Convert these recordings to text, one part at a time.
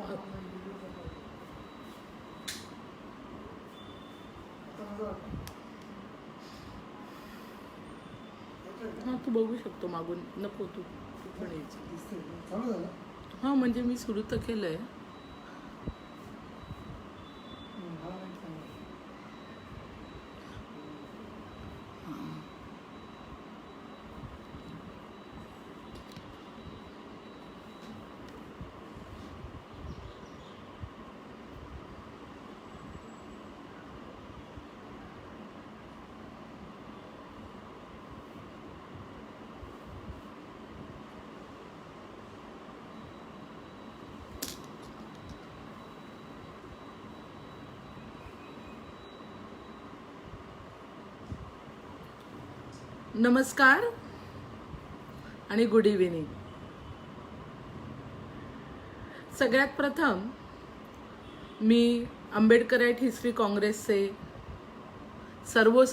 हां, तू बघू शकतो मागून. नको तू पण यायचं. हां, म्हणजे मी सुरू तर केलंय. नमस्कार आणि गुड इव्हिनिंग. सगळ्यात प्रथम मी आंबेडकराईट हिस्ट्री काँग्रेसचे सर्व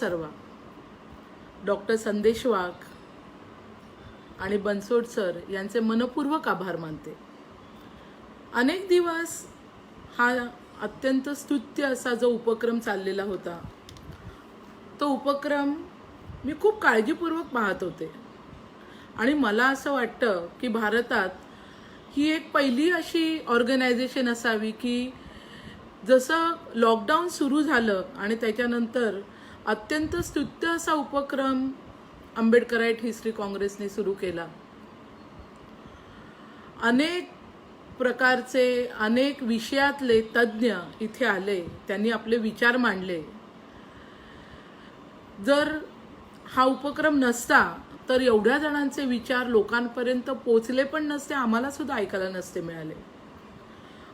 डॉक्टर संदेश वाघ आणि बनसोड सर यांचे मनपूर्वक आभार मानते. अनेक दिवस हा अत्यंत स्तुत्य असा जो उपक्रम चाललेला होता, तो उपक्रम मी खूप काळजीपूर्वक पाहत होते आणि मला असं वाटतं की भारतात ही एक पहिली अशी ऑर्गनायझेशन असावी की जसं लॉकडाऊन सुरू झालं आणि त्याच्यानंतर अत्यंत स्तुत्य असा उपक्रम आंबेडकराईट हिस्ट्री काँग्रेसने सुरू केला. अनेक प्रकारचे अनेक विषयातले तज्ज्ञ इथे आले, त्यांनी आपले विचार मांडले. जर हा उपक्रम नसता तर एवढ्या जणांचे विचार लोकांपर्यंत पोचले पण नसते, आम्हाला सुद्धा ऐकायला नसते मिळाले.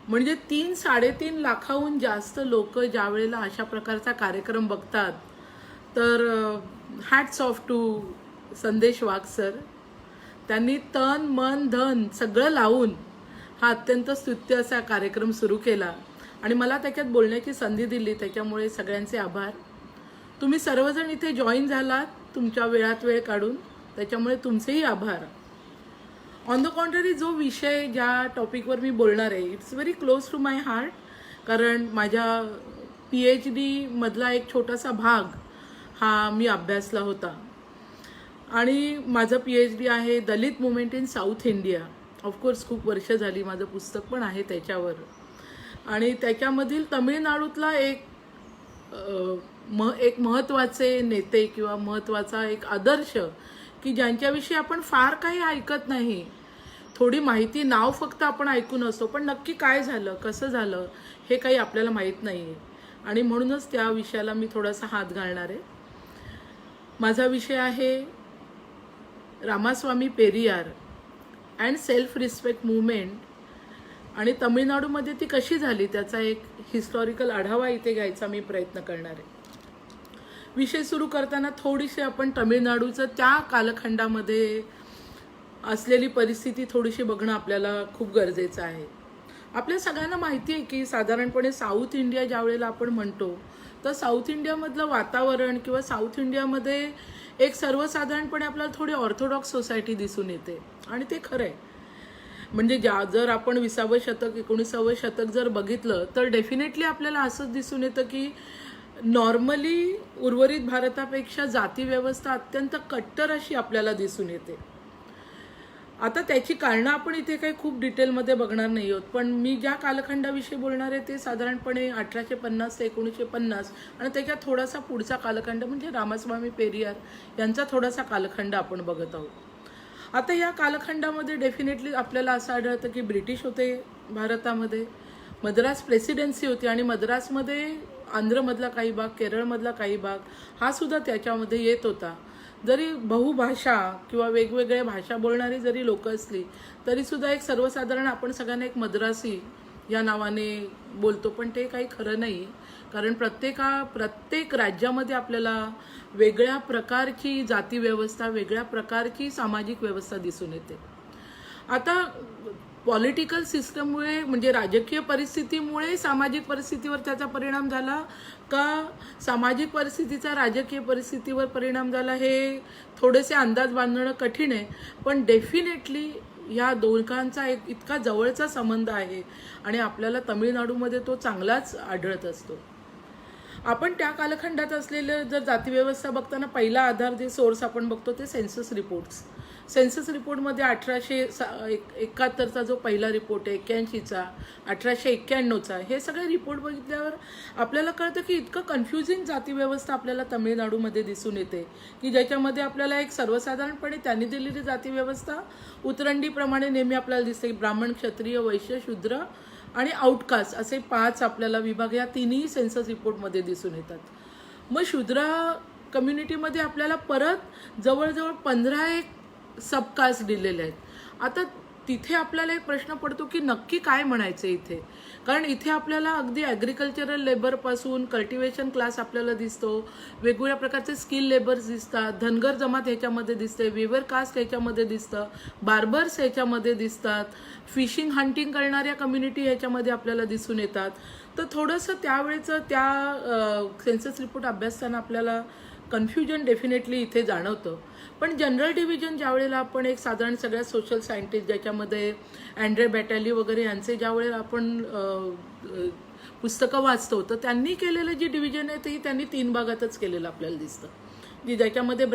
म्हणजे 3-3.5 लाखाहून जास्त लोक ज्या वेळेला अशा प्रकारचा कार्यक्रम बघतात, तर हॅट्स ऑफ टू संदेश वाघ सर. त्यांनी तन मन धन सगळं लावून हा अत्यंत स्तुत्य असा कार्यक्रम सुरू केला आणि मला त्याच्यात बोलण्याची संधी दिली, त्याच्यामुळे सगळ्यांचे आभार. तुम्ही सर्वजण इथे जॉईन झालात तुमच्या वेळात वेळ काढून, त्याच्यामुळे तुमचेही आभार. ऑन द कॉन्ट्ररी, जो विषय ज्या टॉपिकवर मी बोलणार आहे, it's very close to my heart. कारण माझ्या PhD मधला एक छोटासा भाग हा मी अभ्यासला होता आणि माझं PhD आहे Dalit movement in South India. Of course खूप वर्ष झाली, माझं पुस्तक पण आहे त्याच्यावर. आणि त्याच्यामधील तमिळनाडूतला एक महत्त्वाचे नेते किंवा महत्त्वाचा एक आदर्श की ज्यांच्याविषयी आपण फार काही ऐकत नाही, थोडी माहिती, नाव फक्त आपण ऐकून असतो, पण नक्की काय झालं, कसं झालं हे काही आपल्याला माहीत नाही आहे. आणि म्हणूनच त्या विषयाला मी थोडासा हात घालणार आहे. माझा विषय आहे Ramaswamy Periyar and self respect movement आणि तमिळनाडूमध्ये ती कशी झाली त्याचा एक हिस्टॉरिकल आढावा इथे घ्यायचा मी प्रयत्न करणार आहे. विषय सुरू करताना थोडीशी आपण तमिळनाडूचं त्या कालखंडामध्ये असलेली परिस्थिती थोडीशी बघणं आपल्याला खूप गरजेचं आहे. आपल्या सगळ्यांना माहिती आहे की साधारणपणे साऊथ इंडिया ज्या वेळेला आपण म्हणतो, तर साऊथ इंडियामधलं वातावरण किंवा साऊथ इंडियामध्ये एक सर्वसाधारणपणे आपल्याला थोडी ऑर्थोडॉक्स सोसायटी दिसून येते आणि ते खरं आहे. म्हणजे जर आपण 20वें शतक 19वें शतक जर बघितलं तर डेफिनेटली आपल्याला असंच दिसून येतं की नॉर्मली उर्वरित भारतापेक्षा जाती व्यवस्था अत्यंत कट्टर अशी आपल्याला दिसून येते. आता त्याची कारणं आपण इथे काही खूप डिटेलमध्ये बघणार नाही आहोत, पण मी ज्या कालखंडाविषयी बोलणार आहे ते साधारणपणे 1850 ते 1950 आणि त्याच्यात थोडासा पुढचा कालखंड म्हणजे रामास्वामी पेरियार यांचा थोडासा कालखंड आपण बघत आहोत. आता या कालखंडामध्ये डेफिनेटली आपल्याला असं आढळतं की ब्रिटिश होते भारतामध्ये, मद्रास प्रेसिडेन्सी होती आणि मद्रासमध्ये आंध्रमधला काही भाग, केरळमधला काही भाग हा सुद्धा त्याच्यामध्ये येत होता. जरी बहुभाषा किंवा वेगवेगळ्या भाषा बोलणारी जरी लोक असली तरीसुद्धा एक सर्वसाधारण आपण सगळ्यांना एक मद्रासी या नावाने बोलतो, पण ते काही खरं नाही. कारण प्रत्येक राज्यामध्ये आपल्याला वेगळ्या प्रकारची जाती व्यवस्था, वेगळ्या प्रकारची सामाजिक व्यवस्था दिसून येते. आता पॉलिटिकल सिस्टममुळे म्हणजे राजकीय परिस्थितीमुळे सामाजिक परिस्थितीवर त्याचा परिणाम झाला का सामाजिक परिस्थितीचा राजकीय परिस्थितीवर परिणाम झाला हे थोडेसे अंदाज बांधणं कठीण आहे, पण डेफिनेटली ह्या दोघांचा एक इतका जवळचा संबंध आहे आणि आपल्याला तमिळनाडूमध्ये तो चांगलाच आढळत असतो. आपण त्या कालखंडात असलेलं जर जातीव्यवस्था बघताना पहिला आधार जे सोर्स आपण बघतो ते सेन्सस रिपोर्ट्स. सेन्सस रिपोर्टमध्ये 1871चा जो पहिला रिपोर्ट आहे, 81चा, 1891चा, हे सगळे रिपोर्ट बघितल्यावर आपल्याला कळतं की इतकं कन्फ्युजिंग जातीव्यवस्था आपल्याला तमिळनाडूमध्ये दिसून येते की ज्याच्यामध्ये आपल्याला एक सर्वसाधारणपणे त्यांनी दिलेली जातीव्यवस्था उतरंडीप्रमाणे नेहमी आपल्याला दिसते की ब्राह्मण, क्षत्रिय, वैश्य, शूद्र आणि आउटकास्ट असे 5 आपल्याला विभाग या तिन्ही सेन्सस रिपोर्टमध्ये दिसून येतात. मग शूद्र कम्युनिटीमध्ये आपल्याला परत जवळजवळ 15 एक सबकास्ट दिलेले आहेत. आता तिथे आपल्याला एक प्रश्न पडतो की नक्की काय म्हणायचं इथे, कारण इथे आपल्याला अगदी ॲग्रिकल्चरल लेबरपासून कल्टिवेशन क्लास आपल्याला दिसतो, वेगवेगळ्या प्रकारचे स्किल लेबर्स दिसतात, धनगर जमात ह्याच्यामध्ये दिसते, वेवर कास्ट ह्याच्यामध्ये दिसतं, बार्बर्स ह्याच्यामध्ये दिसतात, फिशिंग हंटिंग करणाऱ्या कम्युनिटी ह्याच्यामध्ये आपल्याला दिसून येतात. तर थोडंसं त्यावेळेचं त्या सेन्सस रिपोर्ट अभ्यासताना आपल्याला कन्फ्युजन डेफिनेटली इथे जाणवतं. पण जनरल डिव्हिजन ज्यावेळेला आपण एक साधारण सगळ्या सोशल सायंटिस्ट ज्याच्यामध्ये अँड्रे बॅटॅली वगैरे यांचे ज्यावेळेला आपण पुस्तकं वाचतो तर त्यांनी केलेलं जी डिव्हिजन आहे ती त्यांनी 3 भागातच केलेलं आपल्याला दिसतं, की ज्याच्यामध्ये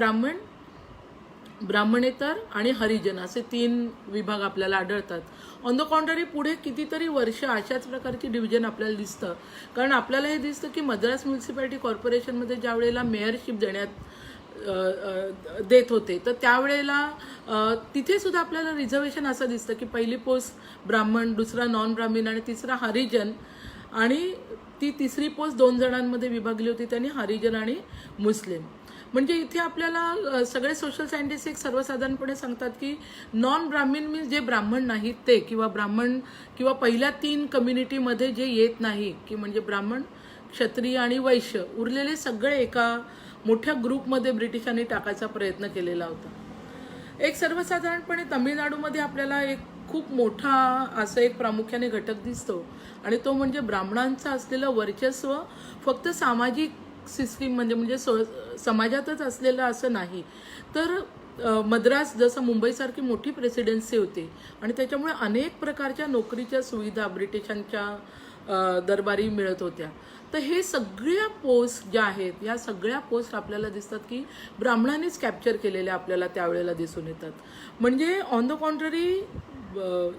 ब्राह्मणेतर आणि हरिजन असे 3 विभाग आपल्याला आढळतात. ऑन द कॉन्ट्ररी पुढे कितीतरी वर्ष अशाच प्रकारची डिव्हिजन आपल्याला दिसतं, कारण आपल्याला हे दिसतं की मद्रास म्युन्सिपॅलिटी कॉर्पोरेशनमध्ये ज्या वेळेला मेयरशिप देत होते तर त्यावेळेला तिथे सुद्धा आपल्याला रिझर्वेशन असं दिसतं की पहिली पोस्ट ब्राह्मण, दुसरा नॉन ब्राह्मण आणि तिसरा हरिजन, आणि ती तिसरी पोस्ट 2 जणांमध्ये विभागली होती, त्यांनी हरिजन आणि मुस्लिम. म्हणजे इथे आपल्याला सगळे सोशल सायंटिस्ट एक सर्वसाधारणपणे सांगतात की नॉन ब्राह्मण मीन्स जे ब्राह्मण नाहीत ते, किंवा ब्राह्मण किंवा पहिल्या 3 कम्युनिटीमध्ये जे येत नाही की म्हणजे ब्राह्मण, क्षत्रिय आणि वैश्य, उरलेले सगळे एका मोठ्या ग्रुपमध्ये ब्रिटिशांनी टाकायचा प्रयत्न केलेला होता. एक सर्वसाधारणपणे तमिळनाडूमध्ये आपल्याला एक खूप मोठा असं एक प्रामुख्याने घटक दिसतो आणि तो म्हणजे ब्राह्मणांचं असलेलं वर्चस्व फक्त सामाजिक सिस्टीम म्हणजे समाजातच असलेलं असं नाही, तर मद्रास जसं मुंबईसारखी मोठी प्रेसिडेन्सी होती आणि त्याच्यामुळे अनेक प्रकारच्या नोकरीच्या सुविधा ब्रिटिशांच्या दरबारी मिळत होत्या. तर हे सगळ्या पोस्ट ज्या आहेत या सगळ्या पोस्ट आपल्याला दिसतात की ब्राह्मणांनीच कॅप्चर केलेल्या आपल्याला त्यावेळेला दिसून येतात. म्हणजे ऑन द कॉन्ट्ररी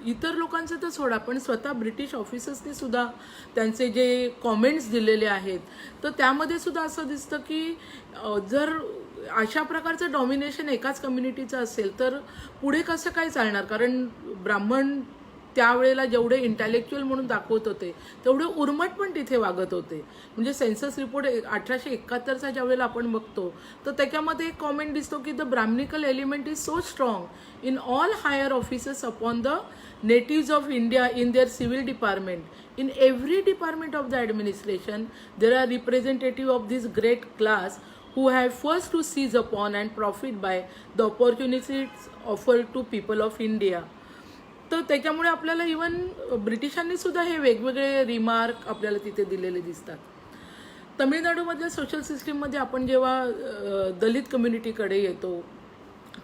इतर लोकांचं तर सोडा, पण स्वतः ब्रिटिश ऑफिसर्सनी सुद्धा त्यांचे जे कॉमेंट्स दिलेले आहेत तर त्यामध्ये सुद्धा असं दिसतं की जर अशा प्रकारचं डॉमिनेशन एकाच कम्युनिटीचं असेल तर पुढे कसं काय चालणार, कारण ब्राह्मण त्यावेळेला जेवढे इंटेलेक्च्युअल म्हणून दाखवत होते तेवढे उर्मट पण तिथे वागत होते. म्हणजे सेन्सस रिपोर्ट 1871चा ज्या वेळेला आपण बघतो तर त्याच्यामध्ये एक कॉमेंट दिसतो की the Brahminical element is so strong in all higher offices upon the natives of India in their civil department. In every department of the administration there are representative of this great class who have first to seize upon and profit by the opportunities offered to people of India. तर त्याच्यामुळे आपल्याला even ब्रिटिशांनी सुद्धा हे वेगवेगळे remark आपल्याला तिथे दिलेले दिसतात. तमिळनाडूमधल्या सोशल सिस्टीममध्ये आपण जेव्हा दलित कम्युनिटीकडे येतो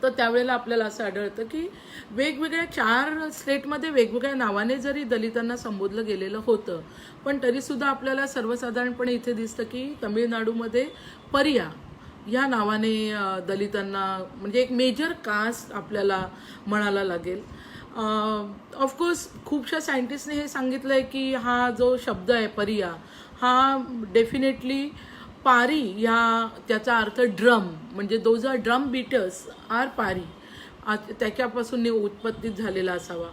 तर त्यावेळेला आपल्याला असं आढळतं की वेगवेगळ्या 4 स्टेटमध्ये वेगवेगळ्या नावाने जरी दलितांना संबोधलं गेलेलं होतं पण तरीसुद्धा आपल्याला सर्वसाधारणपणे इथे दिसतं की तमिळनाडूमध्ये परिया या नावाने दलितांना म्हणजे एक मेजर कास्ट आपल्याला म्हणायला लागेल. ऑफकोर्स खूपशा सायंटिस्टने हे सांगितलं आहे की हा जो शब्द आहे परिया हा डेफिनेटली पारी या त्याचा अर्थ ड्रम, म्हणजे those are drum beaters are पारी, त्याच्यापासून उत्पत्तीत झालेला असावा.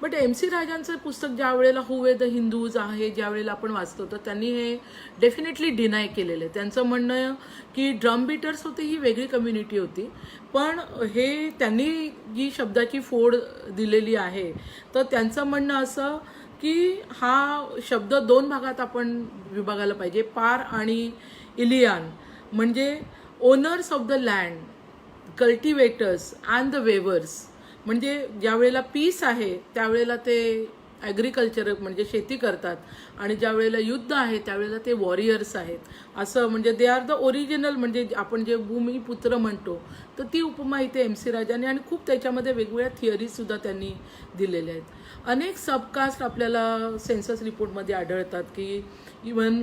बट MC राजांचं पुस्तक ज्या वेळेला हू वे द हिंदूज आहे ज्या वेळेला आपण वाचतो तर त्यांनी हे डेफिनेटली डिनाय केलेलं आहे. त्यांचं म्हणणं की ड्रम बीटर्स होती ही वेगळी कम्युनिटी होती, पण हे त्यांनी जी शब्दाची फोड दिलेली आहे तर त्यांचं म्हणणं असं की हा शब्द 2 भागात आपण विभागायला पाहिजे, पार आणि इलियान, म्हणजे owners of the land, cultivators and the weavers. म्हणजे ज्या वेळेला पीस आहे त्यावेळेला ते ॲग्रिकल्चर म्हणजे शेती करतात आणि ज्या वेळेला युद्ध आहे त्यावेळेला ते वॉरियर्स आहेत असं, म्हणजे दे आर द ओरिजिनल, म्हणजे आपण जे भूमिपुत्र म्हणतो, तर ती उपमा इथे MC राजाने, आणि खूप त्याच्यामध्ये वेगवेगळ्या थिअरीजसुद्धा त्यांनी दिलेल्या आहेत. अनेक सबकास्ट आपल्याला सेन्सस रिपोर्टमध्ये आढळतात की इवन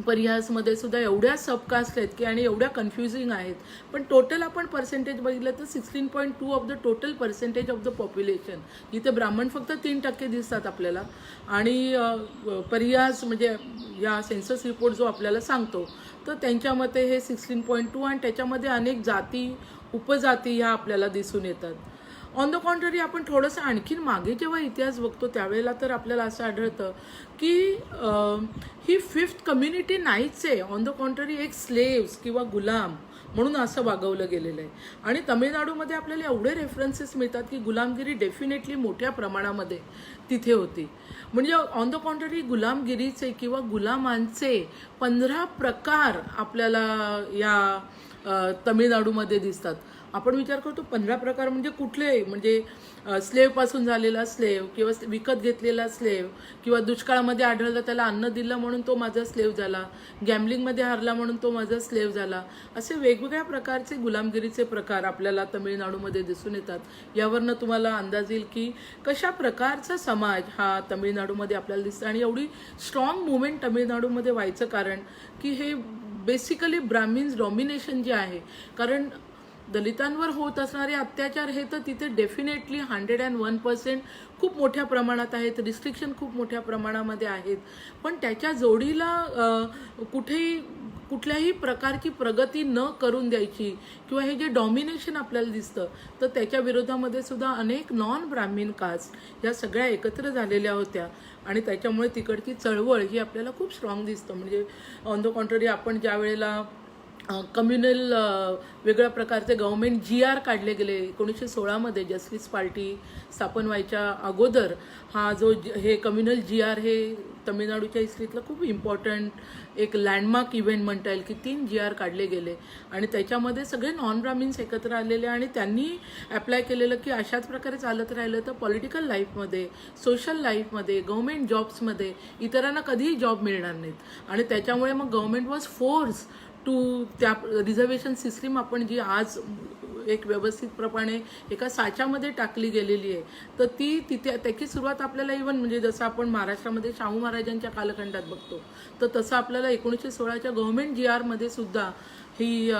परिहासमध्ये सुद्धा एवढ्या सबकास्ट आहेत की आणि एवढ्या कन्फ्युजिंग आहेत, पण टोटल आपण पर्सेंटेज बघितलं तर 16.2 of the total percentage of the population. इथे ब्राह्मण फक्त 3% दिसतात आपल्याला, आणि परिहास म्हणजे या सेन्सस रिपोर्ट जो आपल्याला सांगतो तर त्यांच्या मते हे 16.2, आणि त्याच्यामध्ये अनेक जाती उपजाती ह्या आपल्याला दिसून येतात. ऑन द कॉन्ट्ररी आपण थोडंसं आणखीन मागे जेव्हा इतिहास बघतो त्यावेळेला तर आपल्याला असं आढळतं की ही 5th कम्युनिटी नाहीच आहे. ऑन द कॉन्ट्ररी एक स्लेव्स किंवा गुलाम म्हणून असं वागवलं गेलेलं आहे. आणि तामिळनाडूमध्ये आपल्याला एवढे रेफरन्सेस मिळतात की गुलामगिरी डेफिनेटली मोठ्या प्रमाणामध्ये तिथे होती. म्हणजे ऑन द कॉन्ट्ररी गुलामगिरीचे किंवा गुलामांचे 15 प्रकार आपल्याला या तामिळनाडूमध्ये दिसतात. आपण विचार करतो 15 प्रकार म्हणजे कुठले, म्हणजे स्लेवपासून झालेला स्लेव किंवा विकत घेतलेला स्लेव, किंवा दुष्काळामध्ये आढळला त्याला अन्न दिलं म्हणून तो माझा स्लेव झाला, गॅम्बलिंगमध्ये हारला म्हणून तो माझा स्लेव झाला, असे वेगवेगळ्या प्रकारचे गुलामगिरीचे प्रकार आपल्याला तामिळनाडूमध्ये दिसून येतात. यावरनं तुम्हाला अंदाज येईल की कशा प्रकारचा समाज हा तामिळनाडूमध्ये आपल्याला दिसतो. आणि एवढी स्ट्रॉंग मुवमेंट तामिळनाडूमध्ये व्हायचं कारण की हे बेसिकली ब्राह्मिन्स डॉमिनेशन जे आहे, कारण दलितांवर होत असणारे अत्याचार हे तर तिथे डेफिनेटली 101% खूप मोठ्या प्रमाणात आहेत, रिस्ट्रिक्शन खूप मोठ्या प्रमाणामध्ये आहेत, पण त्याच्या जोडीला कुठल्याही प्रकारची प्रगती न करून द्यायची किंवा हे जे डॉमिनेशन आपल्याला दिसतं तर त्याच्या विरोधामध्ये सुद्धा अनेक नॉन ब्राह्मीण कास्ट या सगळ्या एकत्र झालेल्या होत्या, आणि त्याच्यामुळे तिकडची चळवळ ही आपल्याला खूप स्ट्रॉंग दिसतं. म्हणजे ऑन द कॉन्ट्ररी आपण ज्या वेळेला कम्युनल वेगळ्या प्रकारचे गव्हर्नमेंट GR काढले गेले 1916मध्ये, जस्टिस पार्टी स्थापन व्हायच्या अगोदर हा जो हे कम्युनल GR हे तमिळनाडूच्या हिस्ट्रीतलं खूप इम्पॉर्टंट एक लँडमार्क इव्हेंट म्हणता येईल की 3 GR काढले गेले, आणि त्याच्यामध्ये सगळे नॉन ब्राह्मिन्स एकत्र आलेले, आणि त्यांनी अप्लाय केलेलं की अशाच प्रकारे चालत राहिलं तर पॉलिटिकल लाईफमध्ये, सोशल लाईफमध्ये, गव्हर्नमेंट जॉब्समध्ये इतरांना कधीही जॉब मिळणार नाहीत. आणि त्याच्यामुळे मग गव्हर्नमेंट वॉज फोर्स टू त्या रिझर्वेशन सिस्टीम आपण जी आज एक व्यवस्थितप्रमाणे एका साच्यामध्ये टाकली गेलेली आहे, तर ती तिथे त्याची सुरुवात आपल्याला इव्हन म्हणजे जसं आपण महाराष्ट्रामध्ये शाहू महाराजांच्या कालखंडात बघतो तर तसं आपल्याला 1916च्या गव्हर्नमेंट GRमध्ये सुद्धा ही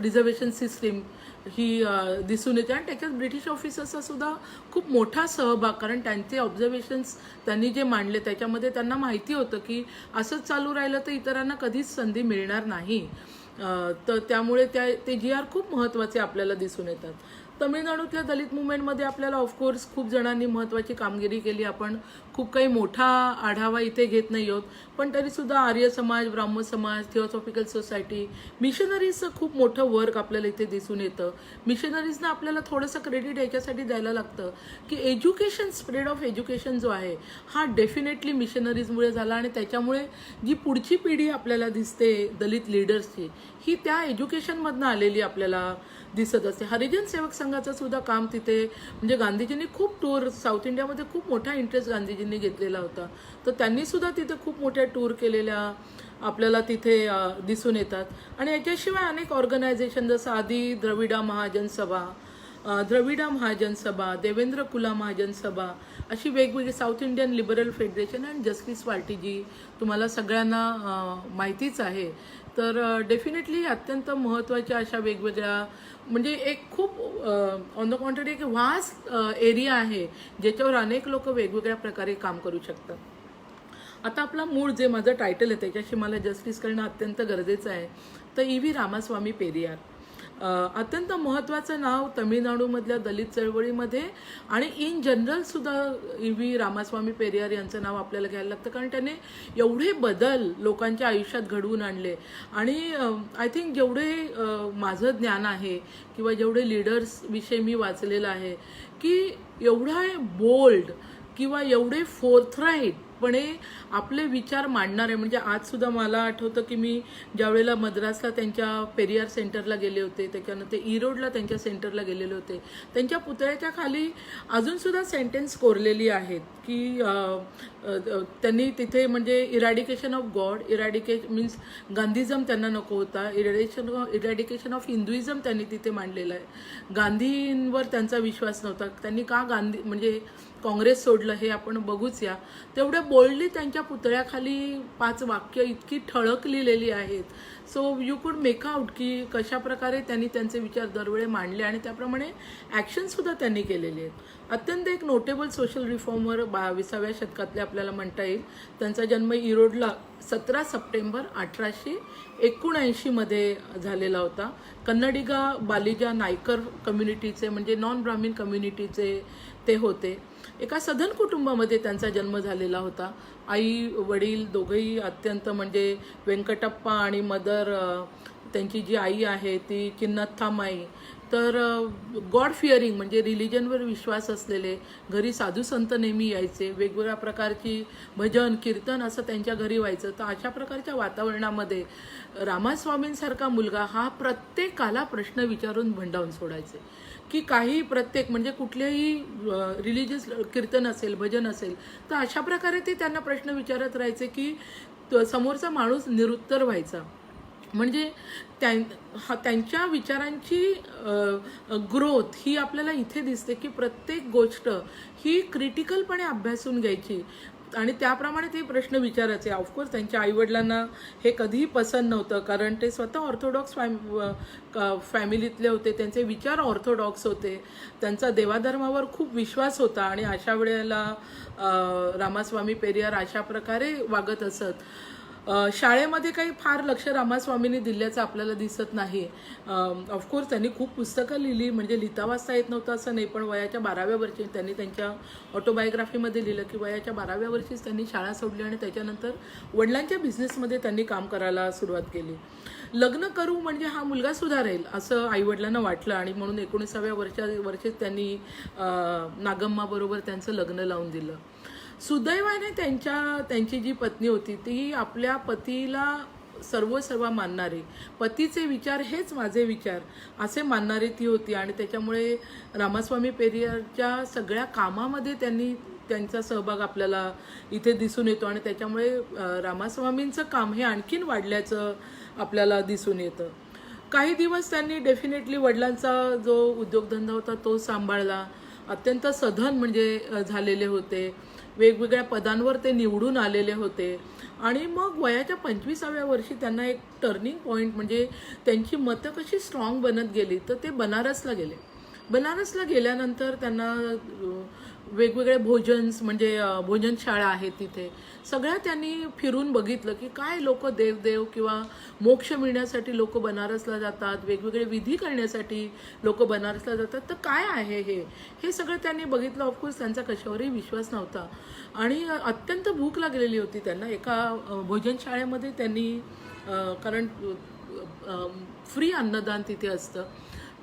रिझर्वेशन सिस्टीम ही दिसून येते. आणि त्याच्यात ब्रिटिश ऑफिसर्सचा सुद्धा खूप मोठा सहभाग, कारण त्यांचे ऑब्झर्वेशन्स त्यांनी जे मांडले त्याच्यामध्ये त्यांना माहिती होतं की असंच चालू राहिलं तर इतरांना कधीच संधी मिळणार नाही, तर त्यामुळे ते GR खूप महत्त्वाचे आपल्याला दिसून येतात. तमिळनाडूतल्या दलित मुवमेंटमध्ये आपल्याला ऑफकोर्स खूप जणांनी महत्त्वाची कामगिरी केली. आपण खूप काही मोठा आढावा इथे घेत नाही आहोत, पण तरीसुद्धा आर्य समाज, ब्राह्मण समाज, थिओसॉफिकल सोसायटी, मिशनरीजचं खूप मोठं वर्क आपल्याला इथे दिसून येतं. मिशनरीजना आपल्याला थोडंसं क्रेडिट याच्यासाठी द्यायला लागतं की एज्युकेशन, स्प्रेड ऑफ एज्युकेशन जो आहे हा डेफिनेटली मिशनरीजमुळे झाला, आणि त्याच्यामुळे जी पुढची पिढी आपल्याला दिसते दलित लिडर्सची ही त्या एज्युकेशनमधनं आलेली आपल्याला दिसत असते. हरिजन सेवक संघाचं सुद्धा काम तिथे, म्हणजे गांधीजींनी खूप टूर साऊथ इंडियामध्ये खूप मोठा इंटरेस्ट गांधीजींनी घेतलेला होता, तर त्यांनी सुद्धा तिथे खूप मोठ्या टूर केलेल्या आपल्याला तिथे दिसून येतात. आणि याच्याशिवाय अनेक ऑर्गनायझेशन जसं आदी द्रविडा महाजन सभा, देवेंद्र कुला महाजन सभा, अशी वेगवेगळी South Indian Liberal Federation and Justice Party जी तुम्हाला सगळ्यांना माहितीच आहे, तर डेफिनेटली अत्यंत महत्त्वाच्या अशा वेगवेगळ्या, म्हणजे एक खूप ऑन द कॉन्ट्ररी एक वास्ट एरिया आहे ज्याच्यावर अनेक लोक वेगवेगळ्या प्रकारे काम करू शकतात. आता आपला मूळ जे माझं टायटल आहे त्याच्याशी मला जस्टिस करणं अत्यंत गरजेचं आहे. तर EV रामास्वामी पेरियार अत्यंत महत्त्वाचं नाव तमिळनाडूमधल्या दलित चळवळीमध्ये आणि इन जनरल सुद्धा EV रामास्वामी पेरियार यांचं नाव आपल्याला घ्यायला लागतं, कारण त्याने एवढे बदल लोकांच्या आयुष्यात घडवून आणले. आणि आय थिंक जेवढे माझं ज्ञान आहे किंवा जेवढे लीडर्सविषयी मी वाचलेलं आहे की एवढा बोल्ड किंवा एवढे फोर्थराईट प्रामाणिकपणे आपले विचार मांडणारे. म्हणजे आज सुद्धा मला आठवतं की मी ज्यावेळेला मद्रासला त्यांच्या पेरियार सेंटरला गेले होते, त्याच्यानंतर ईरोडला त्यांच्या सेंटरला गेलेले होते, त्यांच्या पुतळ्याच्या खाली अजूनसुद्धा सेंटेन्स कोरलेली आहेत की त्यांनी तिथे म्हणजे इरॅडिकेशन ऑफ गॉड, मीन्स गांधीझम त्यांना नको होता, इरॅडिकेशन ऑफ हिंदुइझम त्यांनी तिथे मांडलेलं आहे. गांधींवर त्यांचा विश्वास नव्हता. त्यांनी का गांधी म्हणजे काँग्रेस सोडलं हे आपण बघूच या. तेवढ्या बोल्डली त्यांच्या पुतळ्याखाली 5 वाक्य इतकी ठळक लिहिलेली आहेत. सो यू कुड मेक आउट की कशा प्रकारे त्यांनी त्यांचे विचार दरवेळी मांडले आणि त्याप्रमाणे ॲक्शनसुद्धा त्यांनी केलेली आहेत. अत्यंत एक नोटेबल सोशल रिफॉर्मर 22व्या शतकातले आपल्याला म्हणता येईल. त्यांचा जन्म ईरोडला 17 सप्टेंबर 1879 मध्ये झालेला होता. कन्नडिगा बालिजा नायकर कम्युनिटीचे म्हणजे नॉन ब्राह्मीण कम्युनिटीचे ते होते. एका सधन कुटुंबामध्ये त्यांचा जन्म झालेला होता. आई वडील दोघंही अत्यंत म्हणजे व्यंकटप्पा आणि मदर, त्यांची जी आई आहे ती चिन्नथामाई, तर गॉड फिअरिंग म्हणजे रिलिजनवर विश्वास असलेले, घरी साधू संत नेहमी यायचे, वेगवेगळ्या प्रकारची भजन कीर्तन असं त्यांच्या घरी व्हायचं. तर अशा प्रकारच्या वातावरणामध्ये रामास्वामींसारखा मुलगा हा प्रत्येकाला प्रश्न विचारून भंडावून सोडायचे की काही प्रत्येक म्हणजे कुठलेही रिलिजियस कीर्तन असेल, भजन असेल, तर अशा प्रकारे ते त्यांना प्रश्न विचारत राहायचे की समोरचा माणूस निरुत्तर व्हायचा. म्हणजे त्यांच्या विचारांची ग्रोथ ही आपल्याला इथे दिसते की प्रत्येक गोष्ट ही क्रिटिकलपणे अभ्यासून घ्यायची आणि त्याप्रमाणे ते प्रश्न विचारायचे. ऑफकोर्स त्यांच्या आईवडिलांना हे कधीही पसंत नव्हतं, कारण ते स्वतः ऑर्थोडॉक्स फॅमिलीतले होते, त्यांचे विचार ऑर्थोडॉक्स होते, त्यांचा देवाधर्मावर खूप विश्वास होता आणि अशा वेळेला रामास्वामी पेरियार अशा प्रकारे वागत असत. शाळेमध्ये काही फार लक्ष रामास्वामींनी दिल्याचं आपल्याला दिसत नाही. ऑफकोर्स त्यांनी खूप पुस्तकं लिहिली, म्हणजे लिहिता वाचता येत नव्हतं असं नाही, पण वयाच्या 12व्या वर्षी त्यांनी त्यांच्या ऑटोबायोग्राफीमध्ये लिहिलं की वयाच्या 12व्या वर्षीच त्यांनी शाळा सोडली आणि त्याच्यानंतर वडिलांच्या बिझनेसमध्ये त्यांनी काम करायला सुरुवात केली. लग्न करू म्हणजे हा मुलगा सुधारेल असं आईवडिलांना वाटलं आणि म्हणून 19व्या वर्षीच त्यांनी नागम्माबरोबर त्यांचं लग्न लावून दिलं. सुदैवाने त्यांची जी पत्नी होती ती आपल्या पतीला सर्व मानणारी, पतीचे विचार हेच माझे विचार असे मानणारी ती होती आणि त्याच्यामुळे रामास्वामी पेरियारच्या सगळ्या कामामध्ये त्यांचा सहभाग आपल्याला इथे दिसून येतो आणि त्याच्यामुळे रामास्वामींचं काम हे आणखीन वाढल्याचं आपल्याला दिसून येतं. काही दिवस त्यांनी डेफिनेटली वडिलांचा जो उद्योगधंदा होता तो सांभाळला. अत्यंत सधन म्हणजे झालेले होते, वेगवेगळ्या पदांवर ते निवडून आलेले होते आणि मग वयाच्या 25व्या वर्षी त्यांना एक टर्निंग पॉईंट म्हणजे त्यांची मतं कशी स्ट्रॉंग बनत गेली तर ते बनारसला गेले. बनारसला गेल्यानंतर त्यांना वेगवेगळे म्हणजे भोजनशाळा आहेत तिथे सगळ्या त्यांनी फिरून बघितलं की काय लोक देव किंवा मोक्ष मिळण्यासाठी लोक बनारसला जातात, वेगवेगळे विधी करण्यासाठी लोक बनारसला जातात, तर काय आहे हे सगळं त्यांनी बघितलं. ऑफकोर्स त्यांचा कशावरही विश्वास नव्हता आणि अत्यंत भूक लागलेली होती त्यांना. एका भोजनशाळेमध्ये त्यांनी कारण फ्री अन्नदान तिथे असतं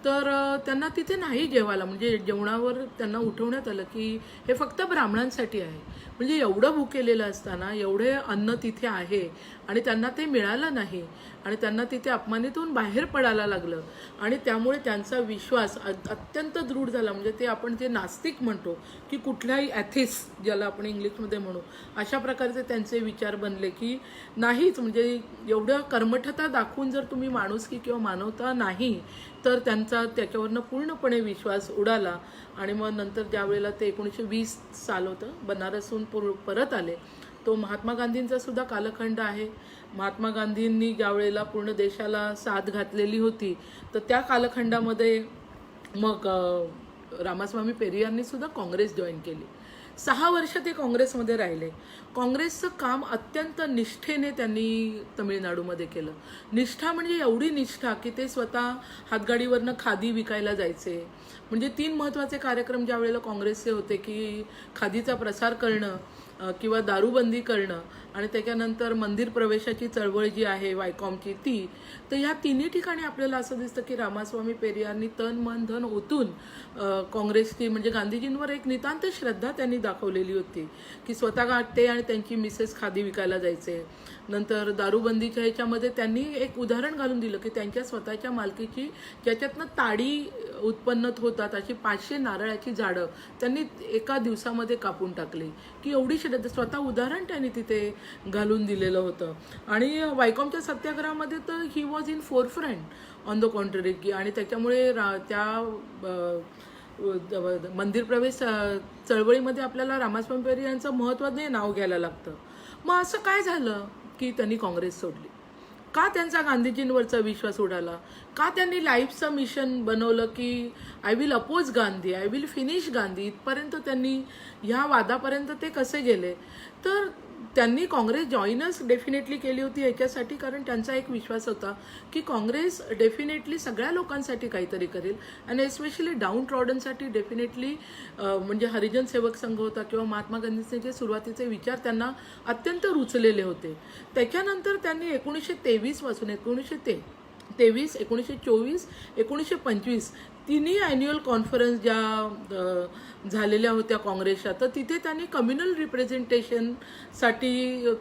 तर त्यांना तिथे नाही जेवायला, म्हणजे जेवणावर त्यांना उठवण्यात आलं की हे फक्त ब्राह्मणांसाठी आहे. म्हणजे एवढं भुकेलेलं असताना एवढे अन्न तिथे आहे आणि त्यांना ते मिळालं नाही आणि त्यांना तिथे अपमानितून बाहेर पडायला लागलं आणि त्यामुळे त्यांचा विश्वास अत्यंत दृढ झाला. म्हणजे ते आपण जे नास्तिक म्हणतो की कुठल्याही ॲथिस्ट ज्याला आपण इंग्लिशमध्ये म्हणू, अशा प्रकारचे त्यांचे विचार बनले की नाहीच, म्हणजे एवढं कर्मठता दाखवून जर तुम्ही माणुसकी किंवा मानवता नाही तर त्यांचा त्याच्यावरनं पूर्णपणे विश्वास उडाला. आणि मग नंतर ज्या वेळेला ते 1920 साल होतं, बनारसहून परत आले, तो महात्मा गांधींचा सुद्धा कालखंड आहे. महात्मा गांधींनी ज्या वेळेला पूर्ण देशाला साथ घातलेली होती तर त्या कालखंडामध्ये मग रामास्वामी पेरियारनी सुद्धा काँग्रेस जॉईन केली. 6 वर्ष ते काँग्रेसमध्ये राहिले. काँग्रेसचं काम अत्यंत निष्ठेने त्यांनी तमिळनाडूमध्ये केलं. निष्ठा म्हणजे एवढी निष्ठा की ते स्वतः हातगाडीवरनं खादी विकायला जायचे. म्हणजे 3 महत्त्वाचे कार्यक्रम ज्या वेळेला काँग्रेसचे होते की खादीचा प्रसार करणं किंवा दारूबंदी करणं आणि त्याच्यानंतर मंदिर प्रवेशाची चळवळ जी आहे वायकॉमची ती, तर ह्या तिन्ही ठिकाणी आपल्याला असं दिसतं की रामास्वामी पेरियारनी तन मन धन ओतून काँग्रेसची म्हणजे गांधीजींवर एक नितांत श्रद्धा त्यांनी दाखवलेली होती की स्वतः ते आणि त्यांची मिसेस खादी विकायला जायचे. नंतर दारूबंदीच्या ह्याच्यामध्ये त्यांनी एक उदाहरण घालून दिलं की त्यांच्या स्वतःच्या मालकीची ज्याच्यातनं ताडी उत्पन्न होतात अशी 500 नारळाची झाडं त्यांनी एका दिवसामध्ये कापून टाकली की एवढी श्रद्धा, स्वतः उदाहरण त्यांनी तिथे घालून दिलेलं होतं. आणि वायकॉमच्या सत्याग्रहामध्ये तर ही was in forefront on the contrary की, आणि त्याच्यामुळे त्या मंदिर प्रवेश चळवळीमध्ये आपल्याला रामास्वामी पेरियारांचं महत्त्वाने नाव घ्यायला लागतं. मग असं काय झालं की त्यांनी काँग्रेस सोडली? का त्यांचा गांधीजींवरचा विश्वास उडाला? का त्यांनी लाईफचं मिशन बनवलं की I will oppose Gandhi, I will finish Gandhi, इथपर्यंत त्यांनी ह्या वादापर्यंत ते कसे गेले? तर त्यांनी काँग्रेस जॉईनच डेफिनेटली केली होती याच्यासाठी, कारण त्यांचा एक विश्वास होता की काँग्रेस डेफिनेटली सगळ्या लोकांसाठी काहीतरी करेल आणि एस्पेशली डाऊन ट्रॉडनसाठी डेफिनेटली म्हणजे हरिजन सेवक संघ होता किंवा महात्मा गांधींचे जे सुरुवातीचे विचार त्यांना अत्यंत रुचलेले होते. त्याच्यानंतर त्यांनी 1923 पासून 1923, 1924, 1925 तिन्ही ॲन्युअल कॉन्फरन्स ज्या झालेल्या होत्या काँग्रेसच्या, तर तिथे त्यांनी कम्युनल रिप्रेझेंटेशनसाठी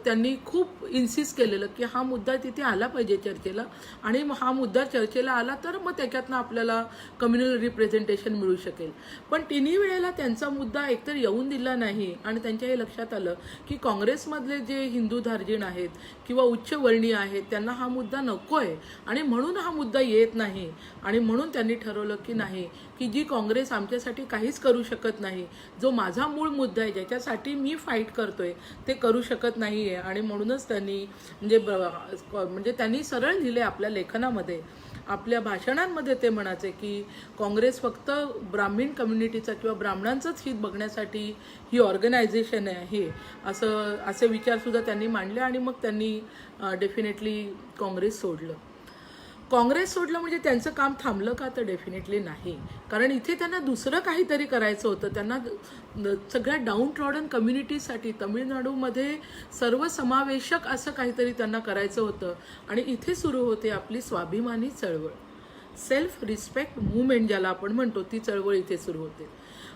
त्यांनी खूप इन्सिस्ट केलेलं की हा मुद्दा तिथे आला पाहिजे चर्चेला, आणि हा मुद्दा चर्चेला आला तर मग त्याच्यातनं आपल्याला कम्युनल रिप्रेझेंटेशन मिळू शकेल. पण तिन्ही वेळेला त्यांचा मुद्दा एकतर येऊन दिला नाही आणि त्यांच्या हे लक्षात आलं की काँग्रेसमधले जे हिंदू धार्जिण आहेत किंवा उच्चवर्णीय आहेत त्यांना हा मुद्दा नको आहे आणि म्हणून हा मुद्दा येत नाही. आणि म्हणून त्यांनी ठरवलं की नाही, की जी काँग्रेस आमच्यासाठी काहीच करू शकत नाही, जो माझा मूळ मुद्दा आहे ज्याच्यासाठी मी फाईट करतोय ते करू शकत नाही आहे. आणि म्हणूनच त्यांनी म्हणजे त्यांनी सरळ लिहिले आपल्या लेखनामध्ये, आपल्या भाषणांमध्ये ते म्हणायचे की काँग्रेस फक्त ब्राह्मण कम्युनिटीचा किंवा ब्राह्मणांचंच हित बघण्यासाठी ही ऑर्गनायझेशन आहे, असे विचारसुद्धा त्यांनी मांडले. आणि मग त्यांनी डेफिनेटली काँग्रेस सोडलं. काँग्रेस सोडलं म्हणजे त्यांचं काम थांबलं का? तर डेफिनेटली नाही, कारण इथे त्यांना दुसरं काहीतरी करायचं होतं. त्यांना सगळ्या डाऊन ट्रॉडन कम्युनिटीसाठी तमिळनाडूमध्ये सर्वसमावेशक असं काहीतरी त्यांना करायचं होतं. आणि इथे सुरू होते आपली स्वाभिमानी चळवळ, सेल्फ रिस्पेक्ट मुवमेंट ज्याला आपण म्हणतो, ती चळवळ इथे सुरू होते.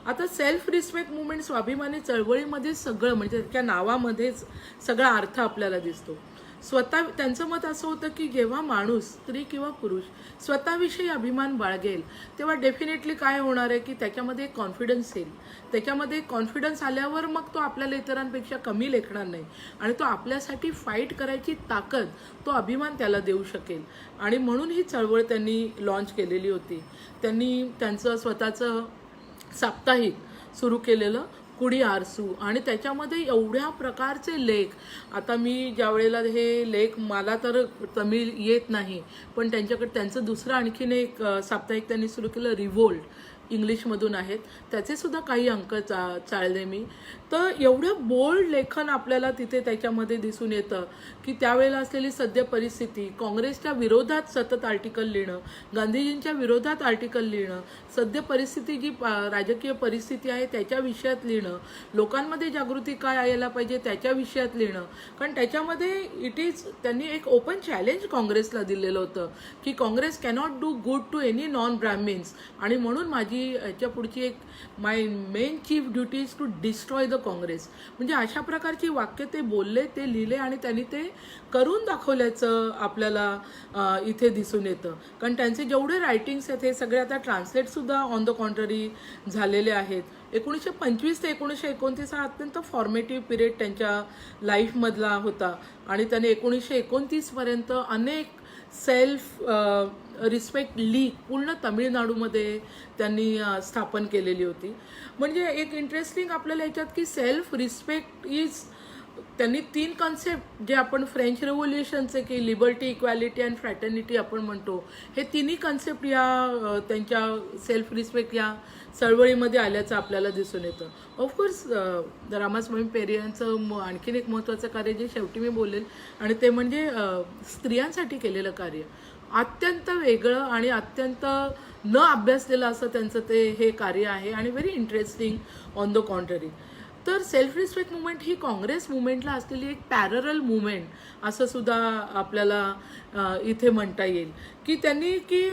आता सेल्फ रिस्पेक्ट मुवमेंट, स्वाभिमानी चळवळीमध्ये सगळं म्हणजे त्या नावामध्येच सगळा अर्थ आपल्याला दिसतो. स्वतः त्यांचं मत असं होतं की जेव्हा माणूस, स्त्री किंवा पुरुष, स्वतःविषयी अभिमान बाळगेल तेव्हा डेफिनेटली काय होणार आहे की त्याच्यामध्ये कॉन्फिडन्स येईल. त्याच्यामध्ये कॉन्फिडन्स आल्यावर मग तो आपल्याला इतरांपेक्षा कमी लेखणार नाही आणि तो आपल्यासाठी फाईट करायची ताकद, तो अभिमान त्याला देऊ शकेल. आणि म्हणून ही चळवळ त्यांनी लॉन्च केलेली होती. त्यांनी त्यांचं स्वतःचं साप्ताहिक सुरू केलेलं कुडी आरसू, आणि त्याच्यामध्ये एवढ्या प्रकारचे लेख. आता मी ज्या वेळेला हे लेख, मला तर तमिळ येत नाही, पण त्यांचं दुसरं आणखीन एक साप्ताहिक त्यांनी सुरू केलं, रिव्होल्ट, इंग्लिशमधून आहेत, त्याचे सुद्धा काही अंक चाळले मी. तर एवढं बोल्ड लेखन आपल्याला तिथे त्याच्यामध्ये दिसून येतं की त्यावेळेला असलेली सद्य परिस्थिती, काँग्रेसच्या विरोधात सतत आर्टिकल लिहिणं, गांधीजींच्या विरोधात आर्टिकल लिहिणं, सद्य परिस्थिती जी राजकीय परिस्थिती आहे त्याच्या विषयात लिहिणं, लोकांमध्ये जागृती काय यायला पाहिजे त्याच्या विषयात लिहिणं. कारण त्याच्यामध्ये त्यांनी एक ओपन चॅलेंज काँग्रेसला दिलेलं होतं की Congress cannot do good to any non Brahmins, आणि म्हणून माझी याच्या पुढची एक my main chief duty is to destroy the Congress. म्हणजे अशा प्रकारची वाक्य ते बोलले, ते लिहिले आणि त्यांनी ते करून दाखवल्याचं आपल्याला इथे दिसून येतं. कारण त्यांचे जेवढे रायटिंग्स आहेत हे सगळे आता ट्रान्सलेटसुद्धा ऑन द कॉन्ट्ररी झालेले आहेत. 1925 ते 1929 हा अत्यंत फॉर्मेटिव्ह पिरियड त्यांच्या लाईफमधला होता आणि त्याने 1929 पर्यंत अनेक सेल्फ रिस्पेक्ट लीग पूर्ण तमिळनाडूमध्ये त्यांनी स्थापन केलेली होती. म्हणजे एक इंटरेस्टिंग आपल्याला याच्यात की सेल्फ रिस्पेक्ट इज, त्यांनी 3 कॉन्सेप्ट जे आपण फ्रेंच रेव्होल्युशनचे की लिबर्टी, इक्वॅलिटी अँड फ्रॅटर्निटी आपण म्हणतो, हे तिन्ही कॉन्सेप्ट या त्यांच्या सेल्फ रिस्पेक्ट या चळवळीमध्ये आल्याचं आपल्याला दिसून येतं. ऑफकोर्स रामास्वामी पेरियारांचं आणखीन एक महत्त्वाचं कार्य जे शेवटी मी बोलेल, आणि ते म्हणजे स्त्रियांसाठी केलेलं कार्य. अत्यंत वेगळं आणि अत्यंत न अभ्यासलेलं असं त्यांचं हे कार्य आहे आणि very interesting on the contrary. तर सेल्फ रिस्पेक्ट मुवमेंट ही काँग्रेस मुवमेंटला असलेली एक पॅररल मुवमेंट असं सुद्धा आपल्याला इथे म्हणता येईल, की त्यांनी की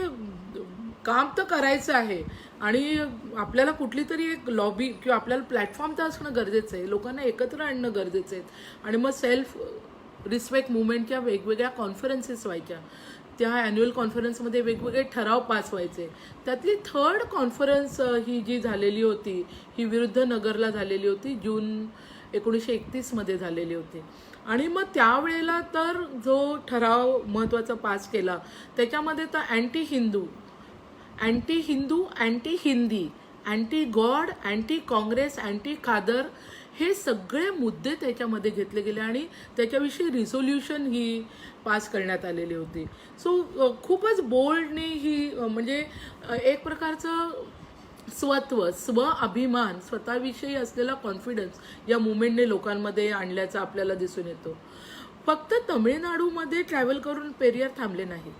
काम तर करायचं आहे आणि आपल्याला कुठली तरी एक लॉबी किंवा आपल्याला प्लॅटफॉर्म तर असणं गरजेचं आहे, लोकांना एकत्र आणणं गरजेचं आहे. आणि मग सेल्फ रिस्पेक्ट मुवमेंटच्या वेगवेगळ्या कॉन्फरन्सेस व्हायच्या, त्या ॲन्युअल कॉन्फरन्समध्ये वेगवेगळे ठराव पास व्हायचे. त्यातली 3rd कॉन्फरन्स ही जी झालेली होती ही विरुद्ध नगरला झालेली होती, जून 1931 झालेली होती. आणि मग त्यावेळेला तर जो ठराव महत्त्वाचा पास केला त्याच्यामध्ये तर anti Hindu, anti Hindi, anti God, anti Congress, anti khaddar हे सगळे मुद्दे त्याच्यामध्ये घेतले गेले आणि त्याच्याविषयी रिझोल्युशन ही पास करण्यात आलेली होती. सो खूपच बोल्डनी ही म्हणजे एक प्रकारचं स्व अभिमान, स्वतःविषयी असलेला कॉन्फिडन्स या मुवमेंटने लोकांमध्ये आणल्याचं आपल्याला दिसून येतो. फक्त तमिळनाडूमध्ये ट्रॅव्हल करून पेरियार थांबले नाहीत,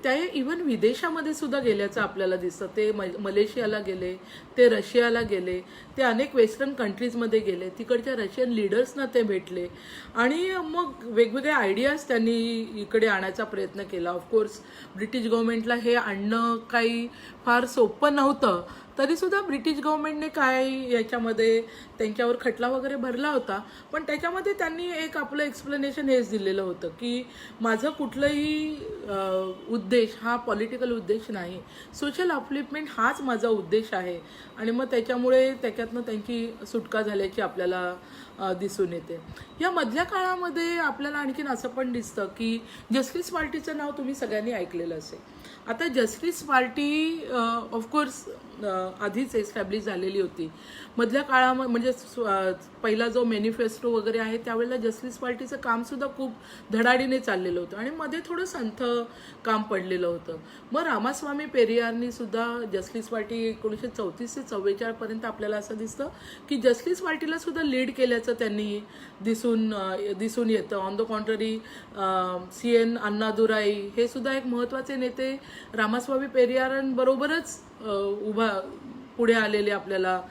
त्या इव्हन विदेशामध्ये सुद्धा गेल्याचं आपल्याला दिसतं. ते मलेशियाला गेले, ते रशियाला गेले, ते अनेक वेस्टर्न कंट्रीजमध्ये गेले, तिकडच्या रशियन लीडर्सना ते भेटले आणि मग वेगवेगळे आयडियाज त्यांनी इकडे आणायचा प्रयत्न केला. ऑफकोर्स ब्रिटिश गव्हर्नमेंटला हे आणणं काही फार सोपं नव्हतं, तरीसुद्धा ब्रिटिश गव्हर्नमेंटने काय याच्यामध्ये त्यांच्यावर खटला वगैरे भरला होता, पण त्याच्यामध्ये त्यांनी एक आपलं एक्सप्लेनेशन हेच दिलेलं होतं की माझं कुठलंही उद्देश हा पॉलिटिकल उद्देश नाही, सोशल अपलिफ्टमेंट हाच माझा उद्देश आहे. आणि मग त्याच्यामुळे त्याच्यातनं त्यांची सुटका झाल्याची आपल्याला दिसून येते. या मधल्या काळामध्ये आपल्याला आणखीन असं पण दिसतं की जस्टिस पार्टीचं नाव तुम्ही सगळ्यांनी ऐकलेलं असेल. आता जस्टिस पार्टी ऑफकोर्स आधीच एस्टॅब्लिश झालेली होती. मधल्या काळामध्ये म्हणजे पहिला जो मॅनिफेस्टो वगैरे आहे त्यावेळेला जस्टिस पार्टीचं कामसुद्धा खूप धडाडीने चाललेलं होतं आणि मध्ये थोडं संथ काम पडलेलं होतं. मग रामास्वामी पेरियारनी सुद्धा जस्टिस पार्टी 1934 ते 44 आपल्याला असं दिसतं की जस्टिस पार्टीला सुद्धा लीड केल्याचं त्यांनी दिसून येतं. On the contrary CN Annadurai हे सुद्धा एक महत्त्वाचे नेते रामास्वामी पेरियारांबरोबरच पुढे आलेले आपल्याला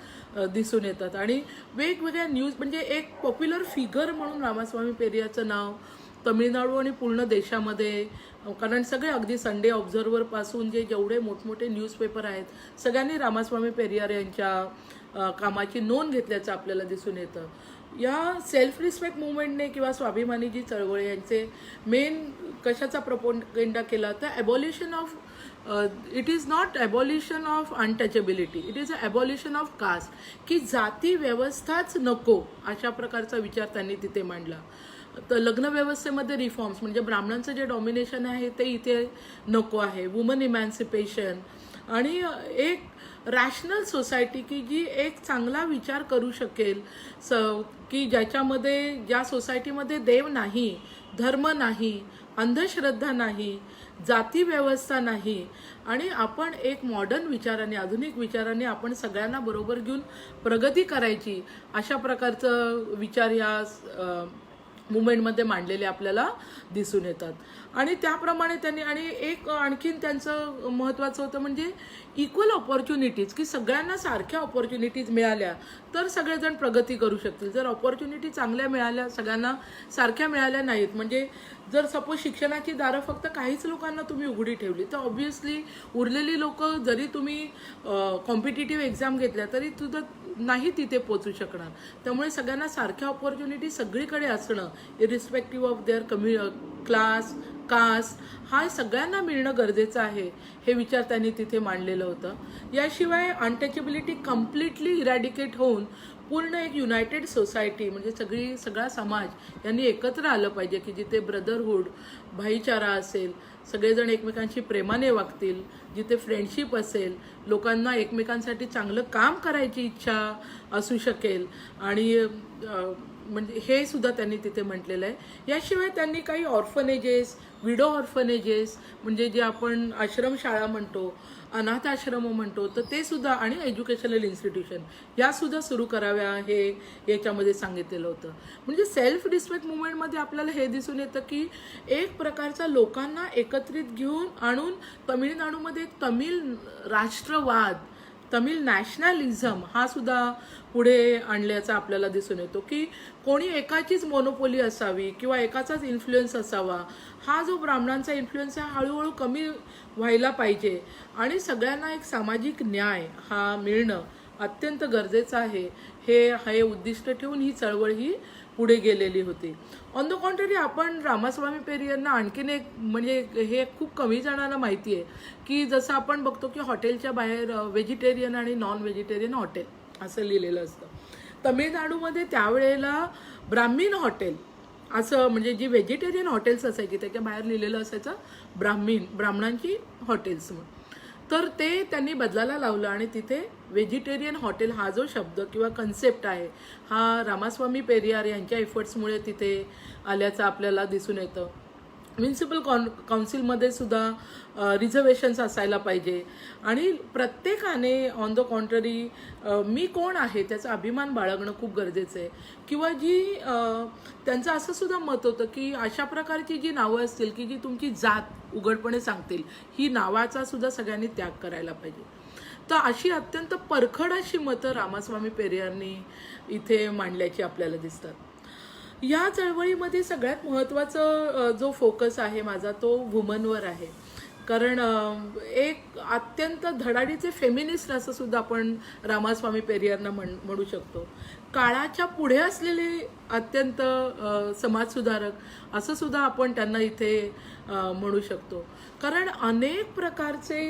दिसून येतात. आणि वेगवेगळ्या न्यूज म्हणजे एक पॉप्युलर फिगर म्हणून रामास्वामी पेरियारचं नाव तमिळनाडू आणि पूर्ण देशामध्ये, कारण सगळे अगदी संडे ऑब्झर्व्हरपासून जेवढे मोठमोठे न्यूजपेपर आहेत सगळ्यांनी रामास्वामी पेरियार यांच्या कामाची नोंद घेतल्याचं आपल्याला दिसून येतं. या सेल्फ रिस्पेक्ट मुवमेंटने किंवा स्वाभिमानी जी चळवळ यांचे मेन कशाचा प्रोपोगंडा केला तर abolition of it is not abolition of untouchability, it is a abolition of caste, की जाती व्यवस्थाच नको अशा प्रकारचा विचार त्यांनी तिथे मांडला. तर लग्न व्यवस्थेमध्ये रिफॉर्म्स म्हणजे ब्राह्मणांचं जे डॉमिनेशन आहे ते इथे नको आहे, वुमन इमॅन्सिपेशन आणि एक रॅशनल सोसायटी की जी एक चांगला विचार करू शकेल, की ज्या सोसायटीमध्ये देव नाही, धर्म नाही, अंधश्रद्धा नाही, जाती व्यवस्था नाही आणि आपण एक मॉडर्न विचाराने, आधुनिक विचाराने आपण सगळ्यांना बरोबर घेऊन प्रगती करायची अशा प्रकारचं विचार या मुवमेंटमध्ये मांडलेले आपल्याला दिसून येतात. आणि त्याप्रमाणे त्यांनी आणि एक आणखीन त्यांचं महत्त्वाचं होतं म्हणजे इक्वल ऑपॉर्च्युनिटीज, की सगळ्यांना सारख्या ऑपॉर्च्युनिटीज मिळाल्या तर सगळेजण प्रगती करू शकतील. जर ऑपॉर्च्युनिटी चांगल्या मिळाल्या, सगळ्यांना सारख्या मिळाल्या नाहीत, म्हणजे जर सपोज शिक्षणाची दारं फक्त काहीच लोकांना तुम्ही उघडी ठेवली तर ऑब्व्हियसली उरलेली लोक जरी तुम्ही कॉम्पिटिटिव्ह एक्झाम घेतल्या तरी तुझं नाही तिथे पोचू शकणार. त्यामुळे सगळ्यांना सारख्या ऑपॉर्च्युनिटी सगळीकडे असणं, irrespective of their class, caste, हा सगळ्यांना मिळणं गरजेचं आहे हे विचार त्यांनी तिथे मांडलेलं होतं. याशिवाय अनटचेबिलिटी कम्प्लिटली इरॅडिकेट होऊन पूर्ण एक युनायटेड सोसायटी म्हणजे सगळा समाज यांनी एकत्र आलं पाहिजे, की जिथे ब्रदरहूड, भाईचारा असेल, सगळेजण एकमेकांशी प्रेमाने वागतील, जिथे फ्रेंडशिप असेल, लोकांना एकमेकांसाठी चांगलं काम करायची इच्छा असू शकेल आणि म्हणजे हे सुद्धा त्यांनी तिथे म्हटलेलं आहे. याशिवाय त्यांनी काही ऑर्फनेजेस, विडो ऑर्फनेजेस म्हणजे जे आपण आश्रमशाळा म्हणतो, अनाथ आश्रम म्हणतो, तर ते सुद्धा आणि एज्युकेशनल इन्स्टिट्यूशन या सुद्धा सुरू कराव्या हे याच्यामध्ये सांगितलेलं होतं. म्हणजे सेल्फ रिस्पेक्ट मुवमेंटमध्ये आपल्याला हे दिसून येतं की एक प्रकारचा लोकांना एकत्रित घेऊन आणून तमिळनाडूमध्ये एक तमिळ राष्ट्रवाद तमिळ नॅशनलिझम हा सुद्धा पुढे आणल्याचा आपल्याला दिसून येतो की कोणी एकाचीच मोनोपोली असावी किंवा एकाचाच इन्फ्लुएन्स असावा. हा जो ब्राह्मणांचा इन्फ्लुएन्स आहे हळूहळू कमी व्हायला पाहिजे आणि सगळ्यांना एक सामाजिक न्याय हा मिळणं अत्यंत गरजेचं आहे. हे उद्दिष्ट ठेवून ही चळवळ ही पुढे गेलेली होती. ऑन द कॉन्ट्ररी आपण रामास्वामी पेरियरना आणखीन एक म्हणजे हे खूप कमी जणांना माहिती आहे की जसं आपण बघतो की हॉटेलच्या बाहेर व्हेजिटेरियन आणि नॉन व्हेजिटेरियन हॉटेल असं लिहिलेलं असतं. तमिळनाडूमध्ये त्यावेळेला ब्राह्मीण हॉटेल असं म्हणजे जी व्हेजिटेरियन हॉटेल्स असायची त्याच्या बाहेर लिहिलेलं असायचं ब्राह्मणांची हॉटेल्स म्हणून. तर ते त्यांनी बदलायला लावलं आणि तिथे व्हेजिटेरियन हॉटेल हा जो शब्द किंवा कन्सेप्ट आहे हा रामास्वामी पेरियार यांच्या एफर्ट्समुळे तिथे आल्याचं आपल्याला दिसून येतं. म्युन्सिपल काउन्सिलमध्ये सुद्धा रिझर्वेशन्स असायला पाहिजे आणि प्रत्येकाने ऑन द कॉन्ट्ररी मी कोण आहे त्याचा अभिमान बाळगणं खूप गरजेचं आहे. किंवा जी त्यांचं असं सुद्धा मत होतं की अशा प्रकारची जी नावं असतील की जी तुमची जात उघडपणे सांगतील ही नावाचा सुद्धा सगळ्यांनी त्याग करायला पाहिजे. तर अशी अत्यंत परखड अशी मतं रामास्वामी पेरियारनी इथे मांडल्याची आपल्याला दिसतात. या चळवळीमध्ये सगळ्यात महत्त्वाचा जो फोकस आहे माझा तो वुमनवर आहे. कारण एक अत्यंत धडाडीचे फेमिनिस्ट असं सुद्धा आपण रामास्वामी पेरियारना म्हणू शकतो. काळाच्या पुढे असलेले अत्यंत समाजसुधारक असं सुद्धा आपण त्यांना इथे म्हणू शकतो. कारण अनेक प्रकारचे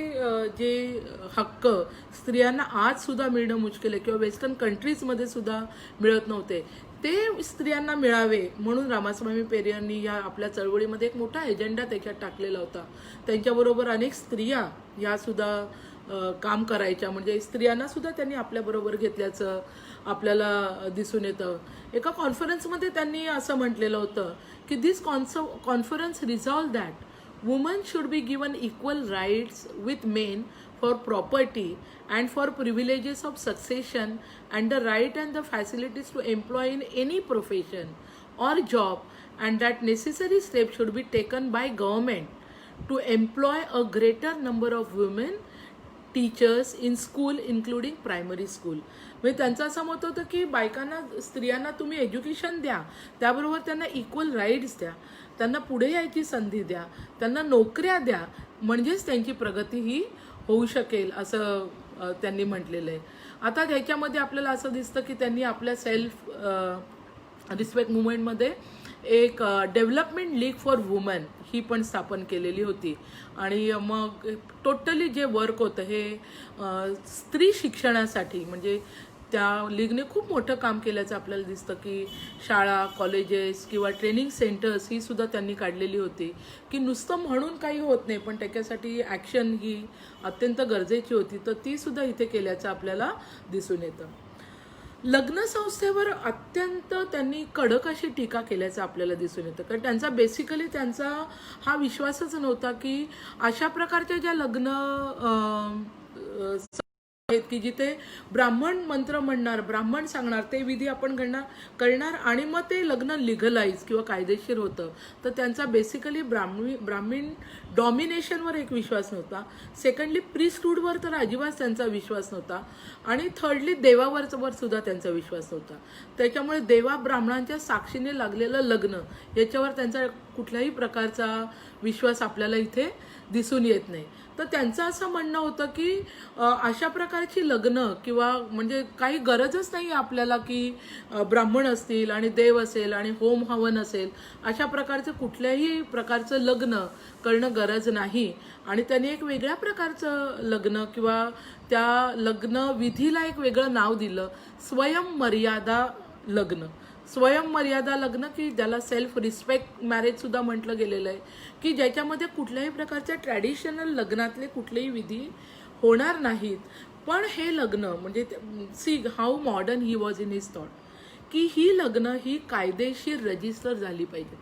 जे हक्क स्त्रियांना आज सुद्धा मिळणं मुश्किल आहे किंवा वेस्टर्न कंट्रीजमध्ये सुद्धा मिळत नव्हते ते स्त्रियांना मिळावे म्हणून रामास्वामी पेरियारनी या आपल्या चळवळीमध्ये एक मोठा एजेंडा त्याच्यात टाकलेला होता. त्यांच्याबरोबर अनेक स्त्रिया ह्या सुद्धा काम करायच्या म्हणजे स्त्रियांना सुद्धा त्यांनी आपल्याबरोबर घेतल्याचं आपल्याला दिसून येतं. एका कॉन्फरन्समध्ये त्यांनी असं म्हटलेलं होतं की this conference resolve that women should be given equal rights with men for property and for privileges of succession and the right and the facilities to employ in any profession or job, and that necessary steps should be taken by government to employ a greater number of women teachers in school including primary school. म्हणजे त्यांचं असं मत होतं की बायकांना स्त्रियांना तुम्ही education द्या त्याबरोबर त्यांना इक्वल राईट्स द्या, त्यांना पुढे यायची संधी द्या, त्यांना नोकऱ्या द्या म्हणजेच त्यांची प्रगती ही होऊ शकेल असं त्यांनी म्हटलेलं आहे. आता ह्याच्यामध्ये आपल्याला असं दिसतं की त्यांनी आपल्या सेल्फ रिस्पेक्ट मुवमेंटमध्ये एक डेव्हलपमेंट लीग फॉर वुमन ही पण स्थापन केलेली होती आणि मग टोटली जे वर्क होतं हे स्त्री शिक्षणासाठी म्हणजे त्या लीगने खूप मोठं काम केल्याचं आपल्याला दिसतं की शाळा कॉलेजेस किंवा ट्रेनिंग सेंटर्स ही सुद्धा त्यांनी काढलेली होती की नुसतं म्हणून काही होत नाही पण त्याच्यासाठी ॲक्शन ही अत्यंत गरजेची होती. तर ती सुद्धा इथे केल्याचं आपल्याला दिसून येतं. लग्न संस्थेवर अत्यंत त्यांनी कडक अशी टीका केल्याचं आपल्याला दिसून येतं कारण त्यांचा बेसिकली त्यांचा हा विश्वासच नव्हता की अशा प्रकारच्या ज्या लग्न आहेत की जिथे ब्राह्मण मंत्र म्हणणार ब्राह्मण सांगणार ते विधी आपण करणार आणि मग ते लग्न लिगलाइज किंवा कायदेशीर होतं. तर त्यांचा बेसिकली ब्राह्मीण डॉमिनेशनवर एक विश्वास नव्हता. सेकंडली प्रीस्टहूडवर तर अजिबात त्यांचा विश्वास नव्हता आणि थर्डली देवावर सुद्धा त्यांचा विश्वास नव्हता. त्याच्यामुळे देवा ब्राह्मणांच्या साक्षीने लागलेलं लग्न याच्यावर त्यांचा कुठल्याही प्रकारचा विश्वास आपल्याला इथे दिसून येत नाही. तर त्यांचं असं म्हणणं होतं की अशा प्रकारची लग्न किंवा म्हणजे काही गरजच नाही आपल्याला की ब्राह्मण असतील आणि देव असेल आणि होम हवन असेल अशा प्रकारचं कुठल्याही प्रकारचं लग्न करणं गरज नाही. आणि त्यांनी एक वेगळ्या प्रकारचं लग्न किंवा त्या लग्न विधीला एक वेगळं नाव दिलं स्वयंमर्यादा लग्न. स्वयंमर्यादा लग्न की ज्याला सेल्फ रिस्पेक्ट मॅरेज सुद्धा म्हटलं गेलेलं आहे की ज्याच्यामध्ये कुठल्याही प्रकारच्या ट्रॅडिशनल लग्नातले कुठलेही विधी होणार नाहीत. पण हे लग्न म्हणजे see how modern he was in his thought की ही लग्न ही कायदेशीर रजिस्टर झाली पाहिजे.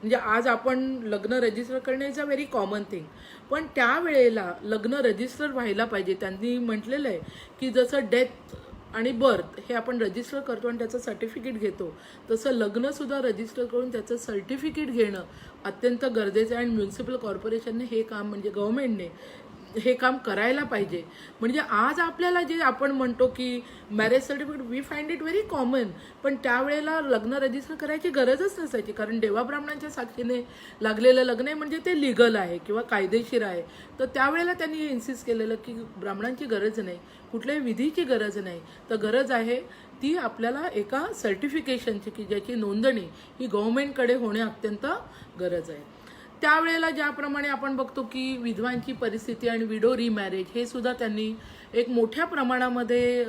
म्हणजे आज आपण लग्न रजिस्टर करणं is a very common thing पण त्यावेळेला लग्न रजिस्टर व्हायला पाहिजे. त्यांनी म्हटलेलं आहे की जसं डेथ आणि बर्थ हे आपण रजिस्टर करतो आणि त्याचं सर्टिफिकेट घेतो तसं लग्नसुद्धा रजिस्टर करून त्याचं सर्टिफिकेट घेणं अत्यंत गरजेचं आहे. आणि म्युन्सिपल कॉर्पोरेशनने हे काम म्हणजे गव्हर्नमेंटने हे काम करायला पाहिजे. म्हणजे आज आपल्याला जे आपण म्हणतो की marriage certificate we find it very common, पण त्यावेळेला लग्न रजिस्टर करायची गरजच नसायची, कारण देवा ब्राह्मणांच्या साक्षीने लागलेलं लग्न आहे म्हणजे ते लिगल आहे किंवा कायदेशीर आहे. तर त्यावेळेला त्यांनी हे इन्सिस्ट केलेलं की ब्राह्मणांची गरज नाही, कुठल्याही विधीची गरज नाही, तर गरज आहे ती आपल्याला एका सर्टिफिकेशनची की ज्याची नोंदणी ही गव्हर्नमेंटकडे होणे अत्यंत गरज आहे. त्यावेळेला ज्याप्रमाणे आपण बघतो की विधवांची परिस्थिती आणि विडो रिमॅरेज हे सुद्धा त्यांनी एक मोठ्या प्रमाणामध्ये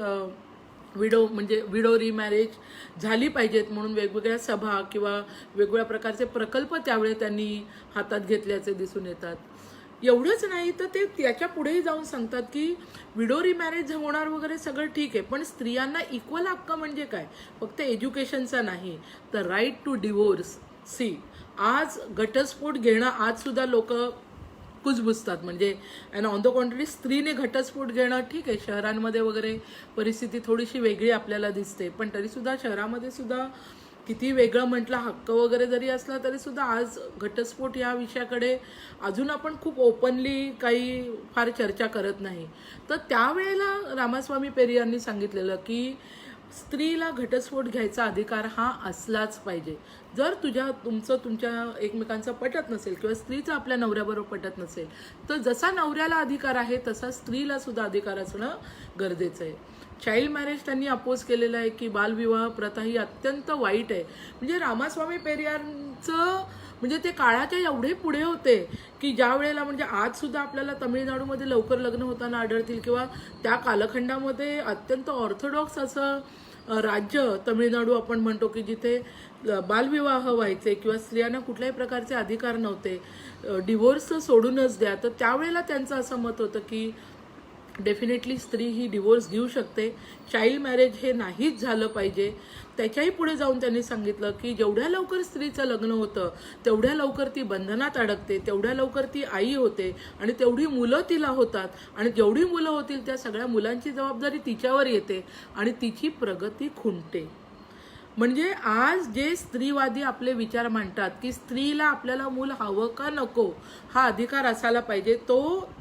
विडो रिमॅरेज झाली पाहिजेत म्हणून वेगवेगळ्या सभा किंवा वेगवेगळ्या प्रकारचे प्रकल्प त्यावेळी त्यांनी हातात घेतल्याचे दिसून येतात. एवढंच नाही तर ते त्याच्या पुढेही जाऊन सांगतात की विडो रिमॅरेज होणार वगैरे सगळं ठीक आहे, पण स्त्रियांना इक्वल हक्क म्हणजे काय, फक्त एज्युकेशनचा नाही तर राईट टू डिवोर्स. आज घटस्फोट घेणं आज सुद्धा लोक कुजबुजतात, म्हणजे अँड ऑन द कॉन्ट्ररी स्त्रीने घटस्फोट घेणं ठीक आहे, शहरांमध्ये वगैरे परिस्थिती थोडीशी वेगळी आपल्याला दिसते, पण तरीसुद्धा शहरामध्ये सुद्धा किती वेगळं म्हटलं हक्क वगैरे जरी असला तरी सुद्धा आज घटस्फोट या विषयाकडे अजून आपण खूप ओपनली काही फार चर्चा करत नाही. तर त्यावेळेला रामास्वामी पेरियारांनी सांगितलेलं की स्त्रीला घटस्फोट घ्यायचा अधिकार हा असलाच पाहिजे. जर तुमच्या एकमेकांचं पटत नसेल किंवा स्त्रीचं आपल्या नवऱ्याबरोबर पटत नसेल तर जसा नवऱ्याला अधिकार आहे तसा स्त्रीला सुद्धा अधिकार असणं गरजेचं आहे. चाइल्ड मॅरेज त्यांनी अपोज केलेलं आहे की बालविवाह प्रथा ही अत्यंत वाईट आहे. म्हणजे रामास्वामी पेरियारांचं म्हणजे ते काळाच्या एवढे पुढे होते की ज्या वेळेला म्हणजे आज सुद्धा आपल्याला तमिळनाडूमध्ये लवकर लग्न होताना आढळतील किंवा त्या कालखंडामध्ये अत्यंत ऑर्थोडॉक्स असं राज्य तमिळनाडू आपण म्हणतो की जिथे बालविवाह व्हायचे किंवा स्त्रियांना कुठल्याही प्रकारचे अधिकार नव्हते, डिवोर्स सोडूनच द्या. तर त्यावेळेला त्यांचं असं मत होतं की डेफिनेटली स्त्री ही डिवोर्स घेऊ शकते, चाइल्ड मॅरेज हे नाहीच झालं पाहिजे. त्याच्याही पुढे जाऊन त्यांनी सांगितलं की जेवढ्या लवकर स्त्रीचं लग्न होतं तेवढ्या लवकर ती बंधनात अडकते, तेवढ्या लवकर ती आई होते आणि तेवढी मुलं तिला होतात आणि जेवढी मुलं होतील त्या सगळ्या मुलांची जबाबदारी तिच्यावर येते आणि तिची प्रगती खुंटते. म्हणजे आज जे स्त्रीवादी आपले विचार मांडतात की स्त्रीला आपल्याला मूल हवं का नको हा अधिकार असायला पाहिजे,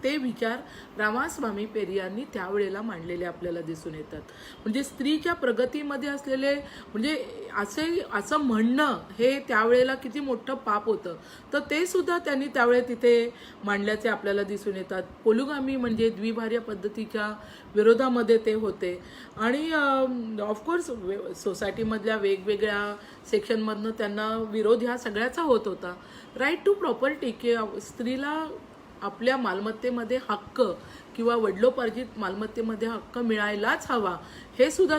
ते विचार रामास्वामी पेरियारांनी त्यावेळेला मांडलेले आपल्याला दिसून येतात. म्हणजे स्त्रीच्या प्रगतीमध्ये असलेले म्हणजे असं म्हणणं हे त्यावेळेला किती मोठं पाप होतं, तर ते सुद्धा त्यांनी त्यावेळे तिथे मांडल्याचे आपल्याला दिसून येतात. पोलुगामी म्हणजे द्विभार्य पद्धतीच्या विरोधामध्ये ते होते आणि ऑफकोर्स सोसायटीमधल्या वेगवेगळ्या सेक्शनमधनं त्यांना विरोध ह्या सगळ्याचा होत होता. राईट टू प्रॉपर्टी की स्त्रीला आपल्या मालमत्तेमध्ये हक्क किंवा वडिलोपार्जित मालमत्तेमध्ये हक्क मिळायलाच हवा, हे सुद्धा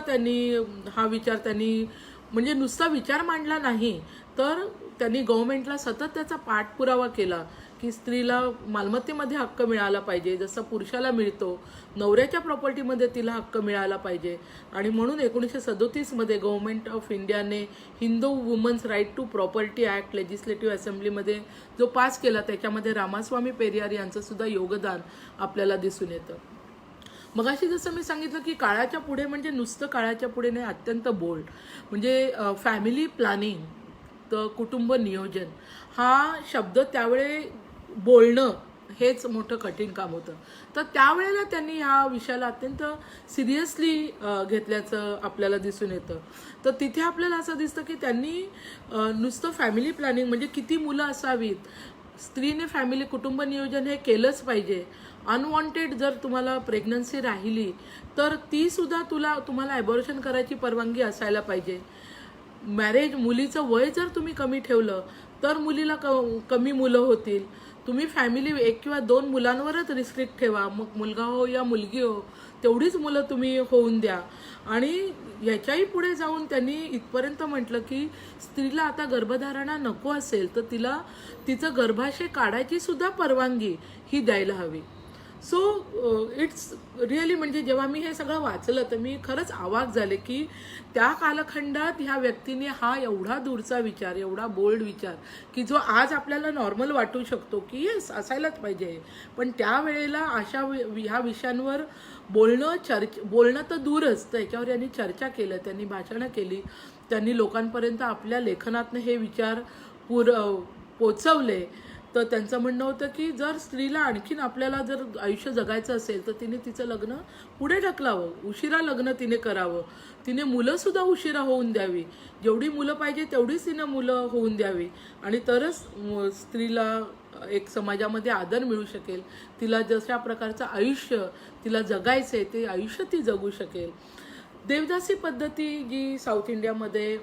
हा विचार त्यांनी म्हणजे नुसता विचार मांडला नाही तर त्यांनी गव्हर्नमेंटला सतत त्याचा पाठपुरावा केला की स्त्रीला मालमत्तेमध्ये हक्क मिळाला पाहिजे जसं पुरुषाला मिळतो, नवऱ्याच्या प्रॉपर्टीमध्ये तिला हक्क मिळाला पाहिजे. आणि म्हणून 1937 मध्ये गव्हर्नमेंट ऑफ इंडियाने Hindu women's right to property act legislative असेंब्लीमध्ये जो पास केला त्याच्यामध्ये रामास्वामी पेरियार यांचं सुद्धा योगदान आपल्याला दिसून येतं. मगाशी जसं मी सांगितलं की काळाच्या पुढे म्हणजे नुसतं काळाच्या पुढे नाही, अत्यंत बोल्ड म्हणजे फॅमिली प्लॅनिंग तर कुटुंब नियोजन हा शब्द त्यावेळे बोलणं हेच मोठं कठीण काम होतं. तर त्यावेळेला त्यांनी ह्या विषयाला अत्यंत सिरियसली घेतल्याचं आपल्याला दिसून येतं. तर तिथे आपल्याला असं दिसतं की त्यांनी नुसतं फॅमिली प्लॅनिंग म्हणजे किती मुलं असावीत, स्त्रीने फॅमिली कुटुंब नियोजन हे केलंच पाहिजे. अनवॉन्टेड जर तुम्हाला प्रेग्नन्सी राहिली तर ती सुद्धा तुम्हाला ॲबॉर्शन करायची परवानगी असायला पाहिजे. मॅरेज मुलीचं वय जर तुम्ही कमी ठेवलं तर मुलीला कमी मुलं होतील. तुम्ही फॅमिली 1 किंवा 2 मुलांवरच रिस्ट्रिक्ट ठेवा, मग मुलगा हो या मुलगी हो तेवढीच मुलं तुम्ही होऊन द्या. आणि याच्याही पुढे जाऊन त्यांनी इथपर्यंत म्हटलं की स्त्रीला आता गर्भधारणा नको असेल तर तिचं गर्भाशय काढायची सुद्धा परवानगी ही द्यायला हवी. सो इट्स रिअली म्हणजे जेव्हा मी हे सगळं वाचलं तर मी खरंच अवाक झाले की त्या कालखंडात ह्या व्यक्तीने हा एवढा दूरचा विचार, एवढा बोल्ड विचार की जो आज आपल्याला नॉर्मल वाटू शकतो की येस असायलाच पाहिजे, पण त्यावेळेला ह्या विषयांवर बोलणं तर दूरच, त्याच्यावर यांनी चर्चा केलं, त्यांनी भाषणं केली, त्यांनी लोकांपर्यंत आपल्या लेखनातनं हे विचार पोचवले. तर त्यांचं म्हणणं होतं की जर स्त्रीला आणखीन आपल्याला जर आयुष्य जगायचं असेल तर तिने तिचं लग्न पुढे ढकलावं, उशिरा लग्न तिने करावं, तिने मुलंसुद्धा उशिरा होऊन द्यावी, जेवढी मुलं पाहिजे तेवढीच तिने मुलं होऊन द्यावी, आणि तरच स्त्रीला एक समाजामध्ये आदर मिळू शकेल, तिला जशा प्रकारचं आयुष्य तिला जगायचं आहे ते आयुष्य ती जगू शकेल. देवदासी पद्धती जी साऊथ इंडियामध्ये,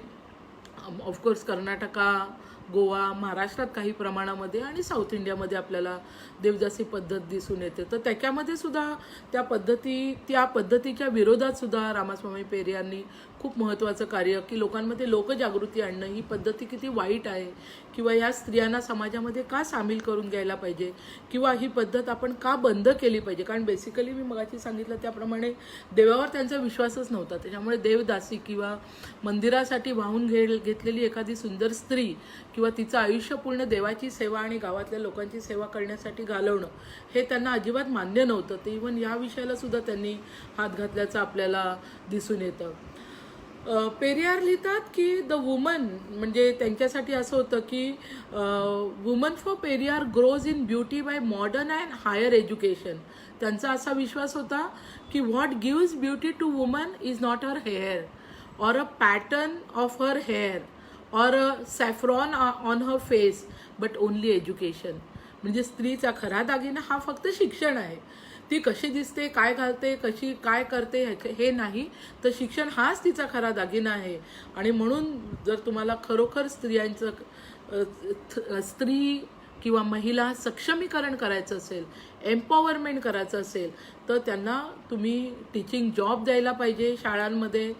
ऑफकोर्स कर्नाटका, गोवा, महाराष्ट्रात काही प्रमाणामध्ये आणि साऊथ इंडियामध्ये आपल्याला देवदासी पद्धत दिसून येते. तर त्याच्यामध्ये सुद्धा त्या पद्धतीच्या विरोधात सुद्धा रामास्वामी पेरियारनी खूप महत्त्वाचं कार्य, की लोकांमध्ये लोकजागृती आणणं, ही पद्धती किती वाईट आहे किंवा या स्त्रियांना समाजामध्ये का सामील करून घ्यायला पाहिजे किंवा ही पद्धत आपण का बंद केली पाहिजे. कारण बेसिकली मी मगाशी सांगितलं त्याप्रमाणे देवावर त्यांचा विश्वासच नव्हता. त्याच्यामुळे देवदासी किंवा मंदिरासाठी वाहून घेतलेली एखादी सुंदर स्त्री किंवा तिचं आयुष्य पूर्ण देवाची सेवा आणि गावातल्या लोकांची सेवा करण्यासाठी घालवणं हे त्यांना अजिबात मान्य नव्हतं. ते इव्हन या विषयाला सुद्धा त्यांनी हात घातल्याचं आपल्याला दिसून येतं. पेरियार लिहितात की द वुमन, म्हणजे त्यांच्यासाठी असं होतं की woman for Periyar grows in beauty by modern and higher education. त्यांचा असा विश्वास होता की what gives beauty to woman is not her hair or a pattern of her hair or a saffron on her face but only education. म्हणजे स्त्रीचा खरा दागिना हा फक्त शिक्षण आहे. ती कशी दिसते, काय घालते, कशी काय करते हे नाही, तर शिक्षण हाच तिचा खरा दागिना आहे. आणि म्हणून जर तुम्हाला खरोखर स्त्री किंवा महिला सक्षमीकरण करायचं असेल, एम्पॉवरमेंट करायचं असेल, तर त्यांना तुम्ही टीचिंग जॉब द्यायला पाहिजे शाळांमध्ये,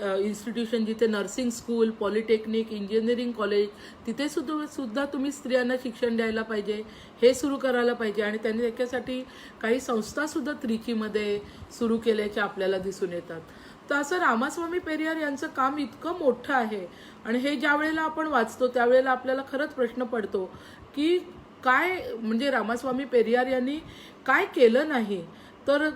इन्स्टिट्यूशन जिथे nursing school, polytechnic, engineering college, तिथे सुद्धा तुम्ही स्त्रियांना शिक्षण द्यायला पाहिजे, हे सुरू करायला पाहिजे. आणि त्यांनी त्याच्यासाठी काही संस्थासुद्धा त्रिचीमध्ये सुरू केल्याच्या आपल्याला दिसून येतात. तर असं रामास्वामी पेरियार यांचं काम इतकं मोठं आहे. आणि हे ज्या वेळेला आपण वाचतो त्यावेळेला आपल्याला खरंच प्रश्न पडतो की काय म्हणजे रामास्वामी पेरियार यांनी काय केलं नाही. तर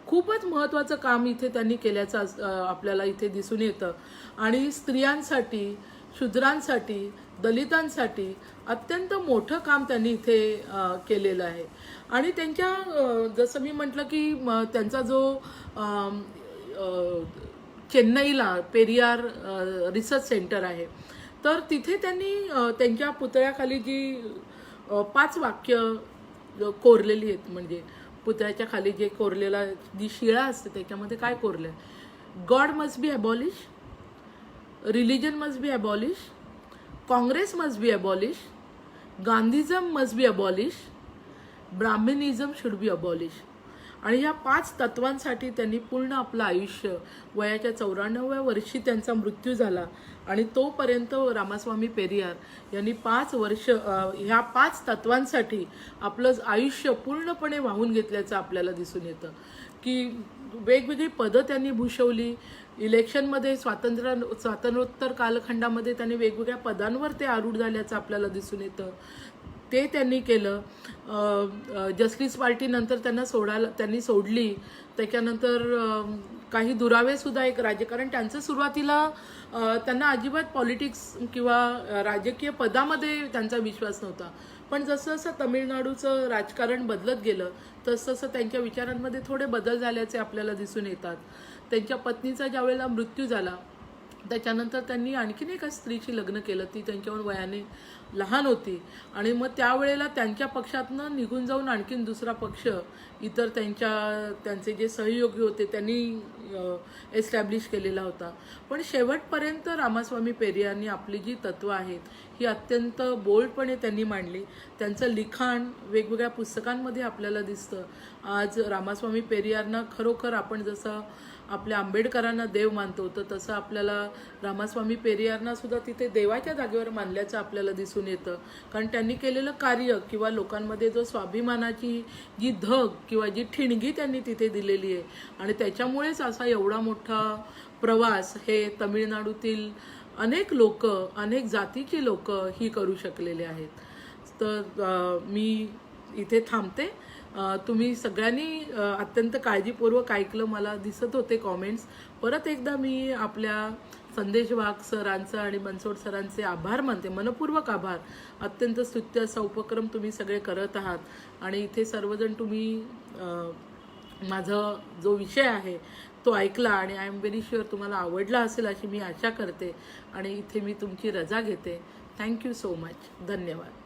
खूपच महत्त्वाचं काम इथे त्यांनी केल्याचं आपल्याला इथे दिसून येतं. आणि स्त्रियांसाठी, शूद्रांसाठी, दलितांसाठी अत्यंत मोठं काम त्यांनी इथे केलेलं आहे. आणि त्यांच्या जसं मी म्हटलं की त्यांचा जो चेन्नईला पेरियार रिसर्च सेंटर आहे, तर तिथे त्यांनी त्यांच्या पुतळ्याखाली जी 5 वाक्य कोरलेली आहेत, म्हणजे पुतळ्याच्या खाली जे कोरलेला जी शिळा असते त्याच्यामध्ये काय कोरलं आहे, God must be abolish, religion must be abolish, Congress must be abolish, Gandhism must be abolish, Brahminism should be abolish. आणि या 5 तत्वांसाठी त्यांनी पूर्ण आपलं आयुष्य, वयाच्या 94व्या वर्षी त्यांचा मृत्यू झाला आणि तोपर्यंत रामास्वामी पेरियार यांनी 5 वर्ष ह्या 5 तत्वांसाठी आपलं आयुष्य पूर्णपणे वाहून घेतल्याचं आपल्याला दिसून येतं. की वेगवेगळी पदं त्यांनी भूषवली, इलेक्शनमध्ये स्वातंत्र्योत्तर कालखंडामध्ये त्यांनी वेगवेगळ्या पदांवर ते आरूढ झाल्याचं आपल्याला दिसून येतं. ते त्यांनी केलं. जस्टिस पार्टी नंतर त्यांनी सोडली. त्याच्यानंतर काही दुरावेसुद्धा एक राजकारण, त्यांचं सुरुवातीला त्यांना अजिबात पॉलिटिक्स किंवा राजकीय पदामध्ये त्यांचा विश्वास नव्हता. पण जसं जसं तमिळनाडूचं राजकारण बदलत गेलं तसं तसं त्यांच्या विचारांमध्ये थोडे बदल झाल्याचे आपल्याला दिसून येतात. त्यांच्या पत्नीचा ज्यावेळेला मृत्यू झाला त्याच्यानंतर त्यांनी आणखीन एका स्त्रीशी लग्न केलं. ती त्यांच्यावर वयाने लहान होती आणि मग त्यावेळेला त्यांच्या पक्षातनं निघून जाऊन आणखीन दुसरा पक्ष, इतर त्यांचे जे सहयोगी होते त्यांनी एस्टॅब्लिश केलेला होता. पण शेवटपर्यंत रामास्वामी पेरियारनी आपली जी तत्त्व आहेत ही अत्यंत बोल्डपणे त्यांनी मांडली. त्यांचं लिखाण वेगवेगळ्या पुस्तकांमध्ये आपल्याला दिसतं. आज रामास्वामी पेरियारना खरोखर आपण जसं आपल्या आंबेडकरांना देव मानतो तर तसं आपल्याला रामास्वामी पेरियारना सुद्धा तिथे देवाच्या जागेवर मानल्याचं आपल्याला दिसून येतं. कारण त्यांनी केलेलं कार्य किंवा लोकांमध्ये जो स्वाभिमानाची जी धग किंवा जी ठिणगी त्यांनी तिथे दिलेली आहे आणि त्याच्यामुळेच असा एवढा मोठा प्रवास हे तमिळनाडूतील अनेक लोक, अनेक जातीची लोक ही करू शकलेले आहेत. तर मी इथे थांबते. तुम्ही सगळ्यांनी अत्यंत काळजीपूर्वक ऐकलं, मला दिसत होते कॉमेंट्स. परत एकदा मी आपल्या संदेश वाघ सरांचं आणि बनसोड सरांचे आभार मानते, मनपूर्वक आभार. अत्यंत स्तुत्य असा उपक्रम तुम्ही सगळे करत आहात आणि इथे सर्वजण तुम्ही माझा जो विषय आहे तो ऐकला आणि आय एम व्हेरी शुअर तुम्हाला आवडला असेल अशी मी आशा करते आणि इथे मी तुमची रजा घेते. Thank you so much. धन्यवाद.